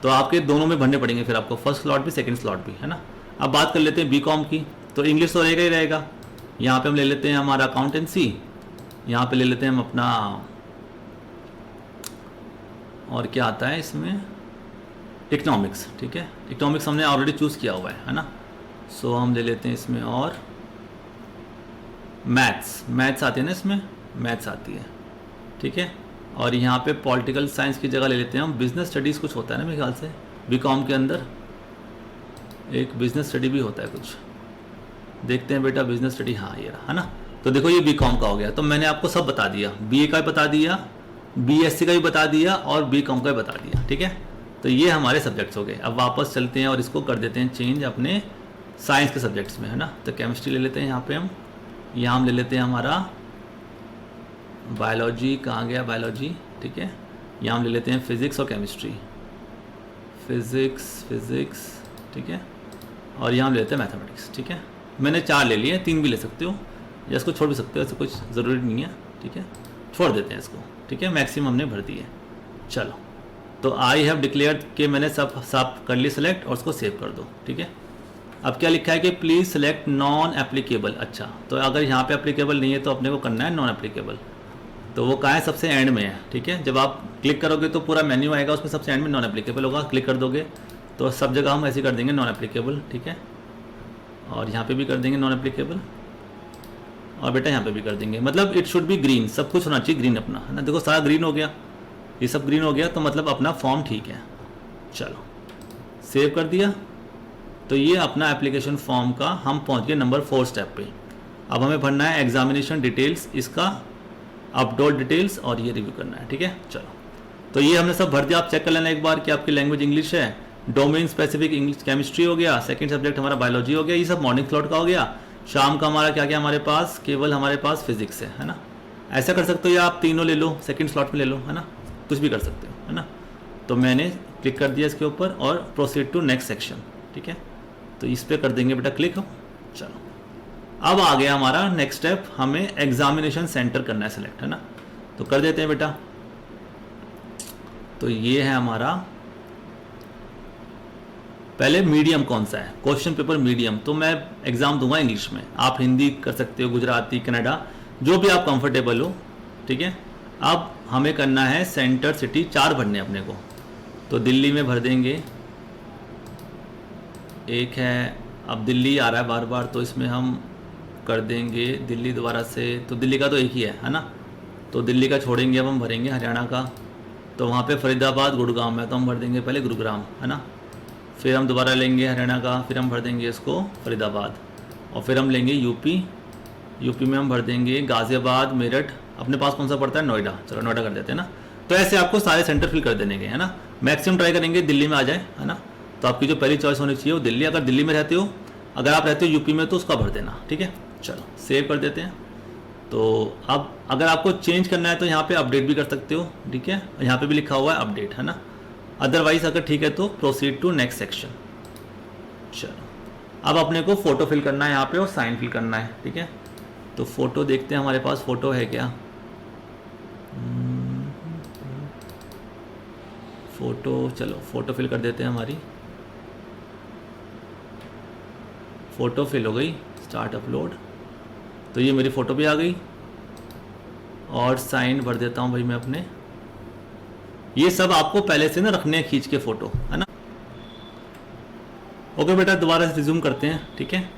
तो आपके दोनों में भरने पड़ेंगे फिर आपको, फर्स्ट स्लॉट भी सेकंड स्लॉट भी, है ना। अब बात कर लेते हैं BCom की, तो इंग्लिश तो रहेगा ही रहेगा। यहाँ पे हम ले लेते हैं हमारा अकाउंटेंसी, यहाँ पे ले लेते हैं हम अपना, और क्या आता है इसमें, इकोनॉमिक्स, ठीक है। इकोनॉमिक्स हमने ऑलरेडी चूज़ किया हुआ है ना। सो हम ले लेते हैं इसमें, और मैथ्स आती है ना इसमें, मैथ्स आती है, ठीक है। और यहाँ पे पॉलिटिकल साइंस की जगह ले लेते हैं हम बिजनेस स्टडीज़, कुछ होता है ना मेरे ख्याल से BCom के अंदर, एक बिजनेस स्टडी भी होता है कुछ, देखते हैं बेटा बिजनेस स्टडी, हाँ ये रहा, है ना। तो देखो ये BCom का हो गया, तो मैंने आपको सब बता दिया, BA का भी बता दिया, BSc का भी बता दिया और BCom का भी बता दिया, ठीक है। तो ये हमारे सब्जेक्ट्स हो गए। अब वापस चलते हैं और इसको कर देते हैं चेंज अपने साइंस के सब्जेक्ट्स में, है ना। तो केमिस्ट्री ले लेते हैं यहाँ पे हम, यहाँ हम ले लेते हैं हमारा बायोलॉजी, कहाँ गया बायोलॉजी, ठीक है। यहाँ हम ले लेते हैं फिज़िक्स और केमिस्ट्री, फिज़िक्स, ठीक है। और यहाँ हम ले लेते हैं मैथमेटिक्स, ठीक है। मैंने 4 ले लिए, 3 भी ले सकते हो या इसको छोड़ भी सकते हो, ऐसा कुछ ज़रूरी नहीं है, ठीक है। छोड़ देते हैं इसको, ठीक है, मैक्सिमम हमने भर दिए। चलो तो आई हैव डिक्लेयर कि मैंने सब कर ली सेलेक्ट, और उसको सेव कर दो, ठीक है। अब क्या लिखा है कि प्लीज़ सेलेक्ट नॉन एप्लीकेबल, अच्छा तो अगर यहाँ पे एप्लीकेबल नहीं है तो अपने को करना है नॉन एप्लीकेबल, तो वो कहाँ है, सबसे एंड में है, ठीक है। जब आप क्लिक करोगे तो पूरा मेन्यू आएगा, उसमें सबसे एंड में नॉन एप्लीकेबल होगा, क्लिक कर दोगे तो सब जगह हम ऐसे कर देंगे नॉन एप्लीकेबल, ठीक है। और यहाँ पे भी कर देंगे नॉन एप्लीकेबल, और बेटा यहाँ पे भी कर देंगे, मतलब इट शुड बी ग्रीन, सब कुछ होना चाहिए ग्रीन अपना, है ना। देखो सारा ग्रीन हो गया, ये सब ग्रीन हो गया, तो मतलब अपना फॉर्म ठीक है। चलो सेव कर दिया, तो ये अपना एप्लीकेशन फॉर्म का हम पहुँच गए नंबर 4 स्टेप पे। अब हमें भरना है एग्जामिनेशन डिटेल्स, इसका अपलोड डिटेल्स, और ये रिव्यू करना है, ठीक है। चलो तो ये हमने सब भर दिया, आप चेक कर लेना एक बार कि आपकी लैंग्वेज इंग्लिश है, डोमेन स्पेसिफिक इंग्लिश केमिस्ट्री हो गया, सेकंड सब्जेक्ट हमारा बायोलॉजी हो गया, ये सब मॉर्निंग स्लॉट का हो गया। शाम का हमारा क्या क्या हमारे पास, केवल हमारे पास फिजिक्स है ना। ऐसा कर सकते हो या आप तीनों ले लो, सेकंड स्लॉट में ले लो, है ना, कुछ भी कर सकते हो, है ना। तो मैंने क्लिक कर दिया इसके ऊपर और प्रोसीड टू नेक्स्ट सेक्शन, ठीक है। तो इस पर कर देंगे बेटा क्लिक हम। चलो अब आ गया हमारा नेक्स्ट स्टेप, हमें एग्जामिनेशन सेंटर करना है सेलेक्ट, है ना। तो कर देते हैं बेटा। तो ये है हमारा, पहले मीडियम कौन सा है, क्वेश्चन पेपर मीडियम, तो मैं एग्ज़ाम दूंगा इंग्लिश में, आप हिंदी कर सकते हो, गुजराती, कन्नड़ा, जो भी आप कंफर्टेबल हो, ठीक है। अब हमें करना है सेंटर सिटी, 4 भरने अपने को, तो दिल्ली में भर देंगे, एक है, अब दिल्ली आ रहा है बार बार, तो इसमें हम कर देंगे दिल्ली दोबारा से, तो दिल्ली का तो एक ही है ना, तो दिल्ली का छोड़ेंगे, अब हम भरेंगे हरियाणा का, तो वहाँ पे फरीदाबाद गुड़गांव है, तो हम भर देंगे पहले गुरुग्राम, है ना। फिर हम दोबारा लेंगे हरियाणा का, फिर हम भर देंगे इसको फरीदाबाद, और फिर हम लेंगे यूपी। यूपी में हम भर देंगे गाज़ियाबाद, मेरठ, अपने पास कौन सा पड़ता है, नोएडा, चलो नोएडा कर देते हैं ना। तो ऐसे आपको सारे सेंटर फिल कर देने के, है ना। मैक्सिमम ट्राई करेंगे दिल्ली में आ जाए, है ना। तो आपकी जो पहली चॉइस होनी चाहिए वो दिल्ली। अगर दिल्ली में रहते हो, अगर आप रहते हो यूपी में तो उसका भर देना, ठीक है। चलो सेव कर देते हैं। तो अब अगर आपको चेंज करना है तो यहाँ पे अपडेट भी कर सकते हो, ठीक है। यहाँ पे भी लिखा हुआ है अपडेट, है ना। अदरवाइज अगर ठीक है तो प्रोसीड टू नेक्स्ट सेक्शन। चलो अब अपने को फ़ोटो फिल करना है यहाँ पे और साइन फिल करना है, ठीक है। तो फ़ोटो देखते हैं हमारे पास फ़ोटो है क्या। फ़ोटो, चलो फ़ोटो फिल कर देते हैं। हमारी फ़ोटो फिल हो गई, स्टार्ट अपलोड। तो ये मेरी फ़ोटो भी आ गई, और साइन भर देता हूँ भाई मैं अपने। ये सब आपको पहले से ना रखने हैं खींच के फ़ोटो, है ना। ओके बेटा, दोबारा से रिज्यूम करते हैं, ठीक है।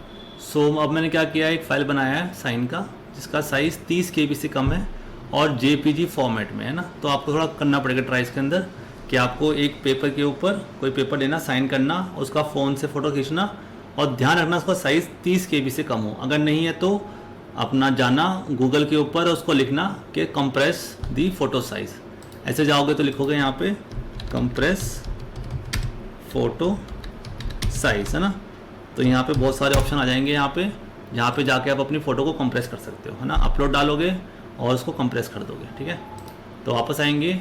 सो अब मैंने क्या किया, एक फ़ाइल बनाया है साइन का, जिसका साइज़ 30 KB से कम है और JPG फॉर्मेट में, है ना। तो आपको थोड़ा करना पड़ेगा ट्राई इसके अंदर कि आपको एक पेपर के ऊपर कोई पेपर लेना, साइन करना, उसका फ़ोन से फ़ोटो खींचना, और ध्यान रखना उसका साइज़ 30 KB से कम हो। अगर नहीं है तो अपना जाना गूगल के ऊपर, उसको लिखना कि कंप्रेस दी फ़ोटो साइज़। ऐसे जाओगे तो लिखोगे यहाँ पे कंप्रेस फ़ोटो साइज़, है ना। तो यहाँ पे बहुत सारे ऑप्शन आ जाएंगे यहाँ पे, जहाँ पे जाके आप अपनी फ़ोटो को कंप्रेस कर सकते हो, है ना। अपलोड डालोगे और उसको कंप्रेस कर दोगे, ठीक है। तो वापस आएंगे,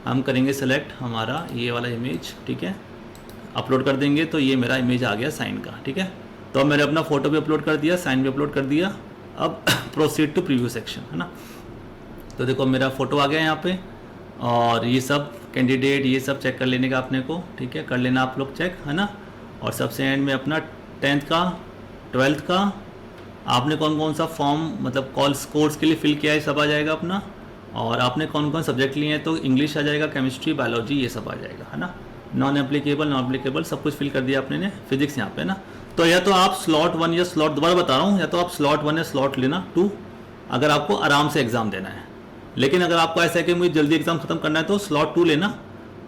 हम करेंगे सेलेक्ट हमारा ये वाला इमेज, ठीक है। अपलोड कर देंगे तो ये मेरा इमेज आ गया साइन का, ठीक है। तो अब मैंने अपना फ़ोटो भी अपलोड कर दिया, साइन भी अपलोड कर दिया। अब प्रोसीड टू प्रीव्यू सेक्शन, है ना। तो देखो मेरा फ़ोटो आ गया यहाँ पे, और ये सब कैंडिडेट ये सब चेक कर लेने का अपने को, ठीक है। कर लेना आप लोग चेक, है ना। और सबसे एंड में अपना 10th का 12th का आपने कौन कौन सा फॉर्म मतलब कोर्स के लिए फिल किया है, सब आ जाएगा अपना। और आपने कौन कौन सब्जेक्ट लिए हैं तो इंग्लिश आ जाएगा, केमिस्ट्री, बायोलॉजी, ये सब आ जाएगा, है ना। नॉन एप्लीकेबल सब कुछ फिल कर दिया आपने ने। फिजिक्स यहाँ पे ना। तो या तो आप स्लॉट 1 या स्लॉट, दोबारा बता रहा हूँ, या तो आप स्लॉट 1 या स्लॉट लेना 2 अगर आपको आराम से एग्ज़ाम देना है। लेकिन अगर आपको ऐसा है कि मुझे जल्दी एग्ज़ाम ख़त्म करना है तो स्लॉट 2 लेना।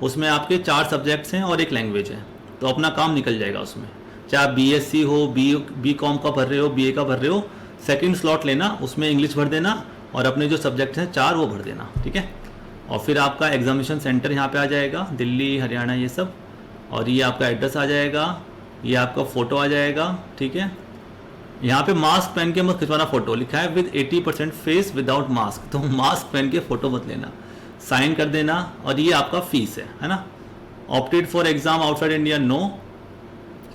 उसमें आपके 4 सब्जेक्ट्स हैं और एक लैंग्वेज है, तो अपना काम निकल जाएगा उसमें। चाहे आप BSc हो, BCom का भर रहे हो, BA का भर रहे हो, सेकंड स्लॉट लेना, उसमें इंग्लिश भर देना और अपने जो सब्जेक्ट हैं 4 वो भर देना, ठीक है। और फिर आपका एग्जामिनेशन सेंटर यहाँ पे आ जाएगा, दिल्ली, हरियाणा, ये सब। और ये आपका एड्रेस आ जाएगा, ये आपका फ़ोटो आ जाएगा, ठीक है। यहाँ पे मास्क पहन के मत खिंचवाना फ़ोटो, लिखा है विद 80% फेस विदाउट मास्क, तो मास्क पहन के फ़ोटो मत लेना। साइन कर देना, और ये आपका फ़ीस है ना। Opted for exam outside India, no.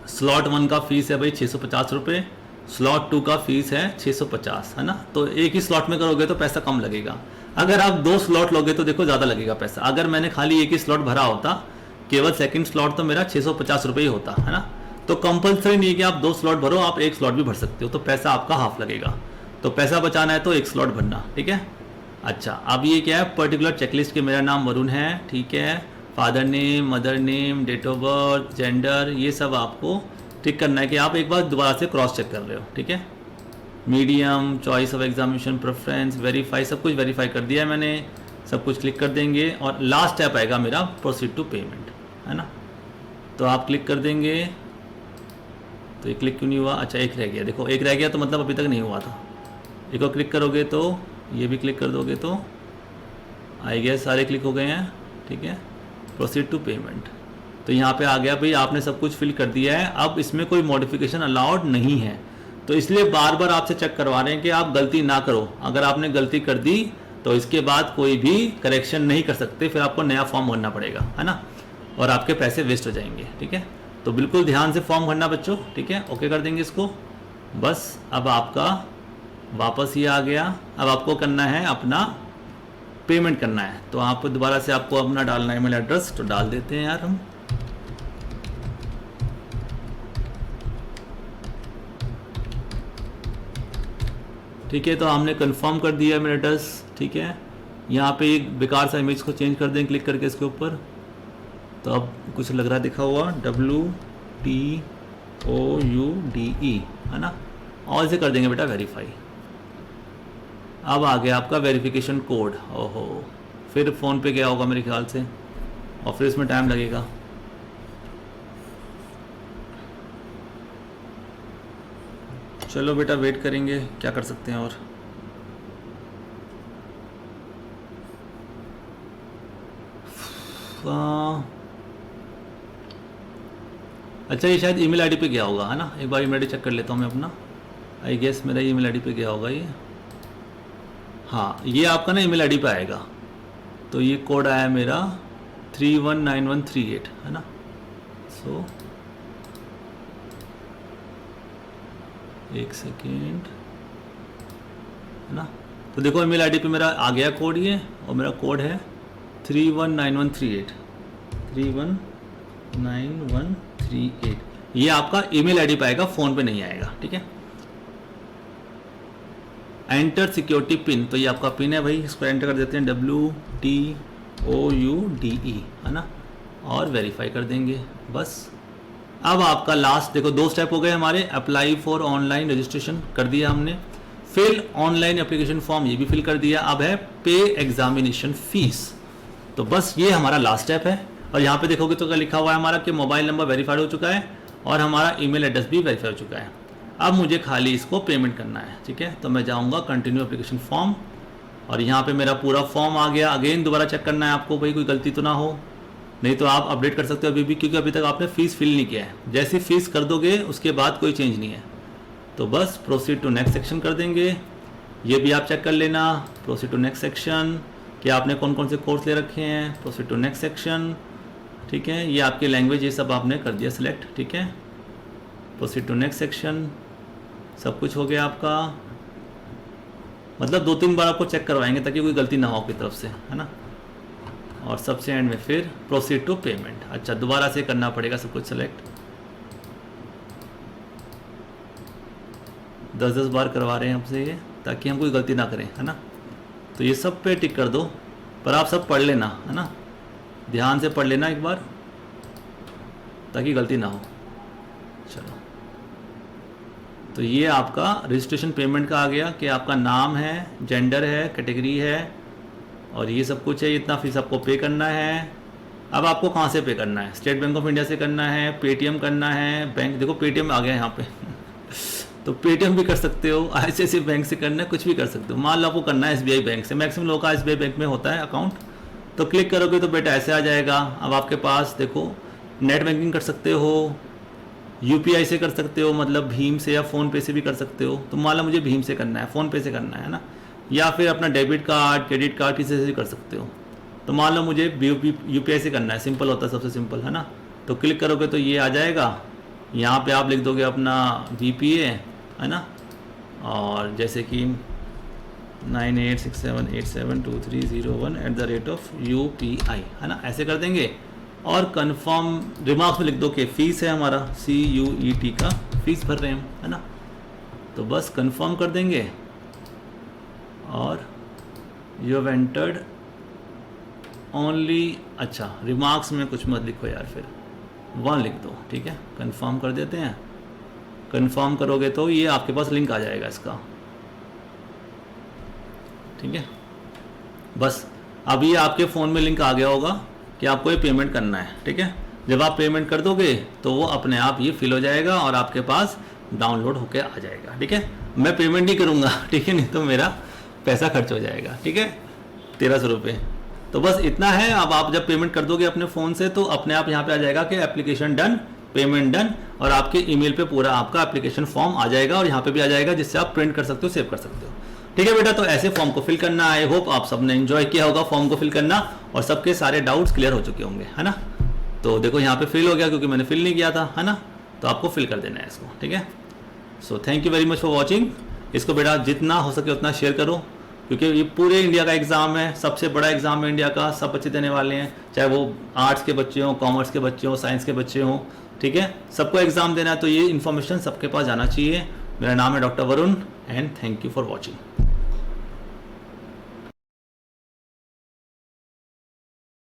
Slot 1 का फ़ीस है भाई 650 रुपये, स्लॉट 2 का फ़ीस है 650, है ना। तो एक ही स्लॉट में करोगे तो पैसा कम लगेगा। अगर आप 2 स्लॉट लोगे तो देखो ज़्यादा लगेगा पैसा। अगर मैंने खाली एक ही स्लॉट भरा होता, केवल सेकंड स्लॉट, तो मेरा 650 रुपये ही होता, है ना। तो कंपलसरी नहीं है कि आप 2 स्लॉट भरो, आप एक स्लॉट भी भर सकते हो, तो पैसा आपका हाफ लगेगा। तो पैसा बचाना है तो एक स्लॉट भरना, ठीक है। अच्छा, अब ये क्या है, पर्टिकुलर चेकलिस्ट के मेरा नाम वरुण है, ठीक है। Father name, mother name, date of birth, gender, ये सब आपको टिक करना है कि आप एक बार दोबारा से क्रॉस चेक कर रहे हो, ठीक है। Medium, choice of examination preference, verify, सब कुछ वेरीफाई कर दिया है मैंने। सब कुछ क्लिक कर देंगे और लास्ट स्टेप आएगा मेरा प्रोसीड टू पेमेंट, है ना। तो आप क्लिक कर देंगे। तो ये क्लिक क्यों नहीं हुआ, अच्छा एक रह गया, देखो एक रह गया तो मतलब अभी तक नहीं हुआ था। एक और क्लिक करोगे तो ये भी क्लिक कर दोगे तो आई गया, सारे क्लिक हो गए हैं, ठीक है। प्रोसीड टू पेमेंट, तो यहाँ पे आ गया भाई आपने सब कुछ फिल कर दिया है। अब इसमें कोई मॉडिफिकेशन अलाउड नहीं है, तो इसलिए बार बार आपसे चेक करवा रहे हैं कि आप गलती ना करो। अगर आपने गलती कर दी तो इसके बाद कोई भी करेक्शन नहीं कर सकते, फिर आपको नया फॉर्म भरना पड़ेगा, है ना। और आपके पैसे वेस्ट हो जाएंगे, ठीक है। तो बिल्कुल ध्यान से फॉर्म भरना बच्चों, ठीक है। ओके कर देंगे इसको, बस। अब आपका वापस ये आ गया। अब आपको करना है अपना पेमेंट करना है, तो आप दोबारा से आपको अपना डालना है ईमेल एड्रेस, तो डाल देते हैं यार हम। ठीक है, तो हमने कंफर्म कर दिया ईमेल एड्रेस, ठीक है। यहाँ पे एक बेकार सा इमेज को चेंज कर दें क्लिक करके इसके ऊपर। तो अब कुछ लग रहा दिखा हुआ WTOUDE, है ना। और इसे कर देंगे बेटा वेरीफाई। अब आ गया आपका वेरिफिकेशन कोड। ओहो, फिर फ़ोन पे गया होगा मेरे ख्याल से, और फिर इसमें टाइम लगेगा। चलो बेटा वेट करेंगे, क्या कर सकते हैं। और अच्छा ये शायद ईमेल आईडी पे गया होगा, है ना। एक बार ईमेल आईडी चेक कर लेता हूँ मैं अपना। आई गेस मेरा ईमेल आईडी पे गया होगा ये। हाँ ये आपका ना ईमेल आईडी पे आएगा। तो ये कोड आया मेरा 319138, है ना। सो एक सेकेंड, है ना। तो देखो ईमेल आईडी पे मेरा आ गया कोड ये, और मेरा कोड है 319138 319138। ये आपका ईमेल आईडी पे आएगा, फ़ोन पे नहीं आएगा, ठीक है। एंटर सिक्योरिटी पिन, तो ये आपका पिन है भाई, इसको एंटर कर देते हैं WTOUDE, है ना, और वेरीफाई कर देंगे बस। अब आपका लास्ट देखो 2 स्टेप हो गए हमारे। अप्लाई फॉर ऑनलाइन रजिस्ट्रेशन कर दिया हमने, फिल ऑनलाइन एप्लीकेशन फॉर्म ये भी फिल कर दिया। अब है पे एग्जामिनेशन फीस, तो बस ये हमारा लास्ट स्टेप है। और यहाँ पे देखोगे तो क्या लिखा हुआ है हमारा कि मोबाइल नंबर वेरीफाइड हो चुका है और हमारा ईमेल एड्रेस भी वेरीफाई हो चुका है। अब मुझे खाली इसको पेमेंट करना है, ठीक है। तो मैं जाऊँगा कंटिन्यू एप्लीकेशन फॉर्म, और यहाँ पे मेरा पूरा फॉर्म आ गया। अगेन दोबारा चेक करना है आपको भाई, कोई गलती तो ना हो, नहीं तो आप अपडेट कर सकते हो अभी भी, क्योंकि अभी तक आपने फ़ीस फिल नहीं किया है। जैसे फ़ीस कर दोगे उसके बाद कोई चेंज नहीं है। तो बस प्रोसीड टू नेक्स्ट सेक्शन कर देंगे। ये भी आप चेक कर लेना, प्रोसीड टू नेक्स्ट सेक्शन, कि आपने कौन कौन से कोर्स ले रखे हैं। प्रोसीड टू नेक्स्ट सेक्शन, ठीक है। ये आपकी लैंग्वेज ये सब आपने कर दिया सिलेक्ट, ठीक है। प्रोसीड टू नेक्स्ट सेक्शन, सब कुछ हो गया आपका। मतलब 2-3 बार आपको चेक करवाएंगे ताकि कोई गलती ना हो आपकी तरफ से, है ना। और सबसे एंड में फिर प्रोसीड टू पेमेंट। अच्छा दोबारा से करना पड़ेगा सब कुछ सेलेक्ट, 10-10 बार करवा रहे हैं हमसे ये, ताकि हम कोई गलती ना करें, है ना। तो ये सब पे टिक कर दो, पर आप सब पढ़ लेना, है ना, ध्यान से पढ़ लेना एक बार ताकि गलती ना हो। चलो तो ये आपका रजिस्ट्रेशन पेमेंट का आ गया कि आपका नाम है, जेंडर है, कैटेगरी है, और ये सब कुछ है। इतना फीस आपको पे करना है। अब आपको कहाँ से पे करना है, स्टेट बैंक ऑफ इंडिया से करना है, पेटीएम करना है, बैंक देखो पेटीएम आ गया यहाँ पे तो पेटीएम भी कर सकते हो, ICICI बैंक से करना है, कुछ भी कर सकते हो। मान लो आपको करना है SBI बैंक से, मैक्सिमम लोगों का SBI बैंक में होता है अकाउंट। तो क्लिक करोगे तो बेटा ऐसे आ जाएगा। अब आपके पास देखो नेट बैंकिंग कर सकते हो, UPI से कर सकते हो, मतलब भीम से या फ़ोन पे से भी कर सकते हो। तो मान लो मुझे भीम से करना है, फ़ोन पे से करना है ना, या फिर अपना डेबिट कार्ड, क्रेडिट कार्ड किसी से भी कर सकते हो। तो मान लो मुझे UPI से करना है, सिंपल होता है, सबसे सिंपल, है ना। तो क्लिक करोगे तो ये आ जाएगा। यहाँ पे आप लिख दोगे अपना VPA, है ना, और जैसे कि 9867872301 @ है ना, ऐसे कर देंगे। और कंफर्म रिमार्क्स में लिख दो कि फ़ीस है हमारा CUET का, फ़ीस भर रहे हैं हम, है ना। तो बस कंफर्म कर देंगे। और यू हैव एंटर्ड ओनली, अच्छा रिमार्क्स में कुछ मत लिखो यार, फिर 1 लिख दो, ठीक है। कंफर्म कर देते हैं। कंफर्म करोगे तो ये आपके पास लिंक आ जाएगा इसका, ठीक है। बस अब ये आपके फ़ोन में लिंक आ गया होगा कि आपको ये पेमेंट करना है, ठीक है। जब आप पेमेंट कर दोगे तो वो अपने आप ये फिल हो जाएगा और आपके पास डाउनलोड होके आ जाएगा, ठीक है। मैं पेमेंट नहीं करूँगा, ठीक है, नहीं तो मेरा पैसा खर्च हो जाएगा, ठीक है, 1300 रुपये। तो बस इतना है। अब आप जब पेमेंट कर दोगे अपने फ़ोन से तो अपने आप यहाँ पे आ जाएगा कि एप्लीकेशन डन, पेमेंट डन, और आपके ईमेल पे पूरा आपका एप्लीकेशन फॉर्म आ जाएगा, और यहाँ पे भी आ जाएगा जिससे आप प्रिंट कर सकते हो, सेव कर सकते हो, ठीक है बेटा। तो ऐसे फॉर्म को फिल करना। आई होप आप सबने एंजॉय किया होगा फॉर्म को फिल करना, और सबके सारे डाउट्स क्लियर हो चुके होंगे, है ना। तो देखो यहाँ पे फिल हो गया क्योंकि मैंने फिल नहीं किया था, है ना। तो आपको फिल कर देना है इसको, ठीक है। So thank you very much for watching. इसको बेटा जितना हो सके उतना शेयर करो, क्योंकि ये पूरे इंडिया का एग्ज़ाम है, सबसे बड़ा एग्ज़ाम है इंडिया का, सब बच्चे देने वाले हैं, चाहे वो आर्ट्स के बच्चे हों, कॉमर्स के बच्चे हों, साइंस के बच्चे हों, ठीक है, सबको एग्ज़ाम देना है। तो ये इन्फॉर्मेशन सबके पास जाना चाहिए। मेरा नाम है doctor Varun, and thank you for watching.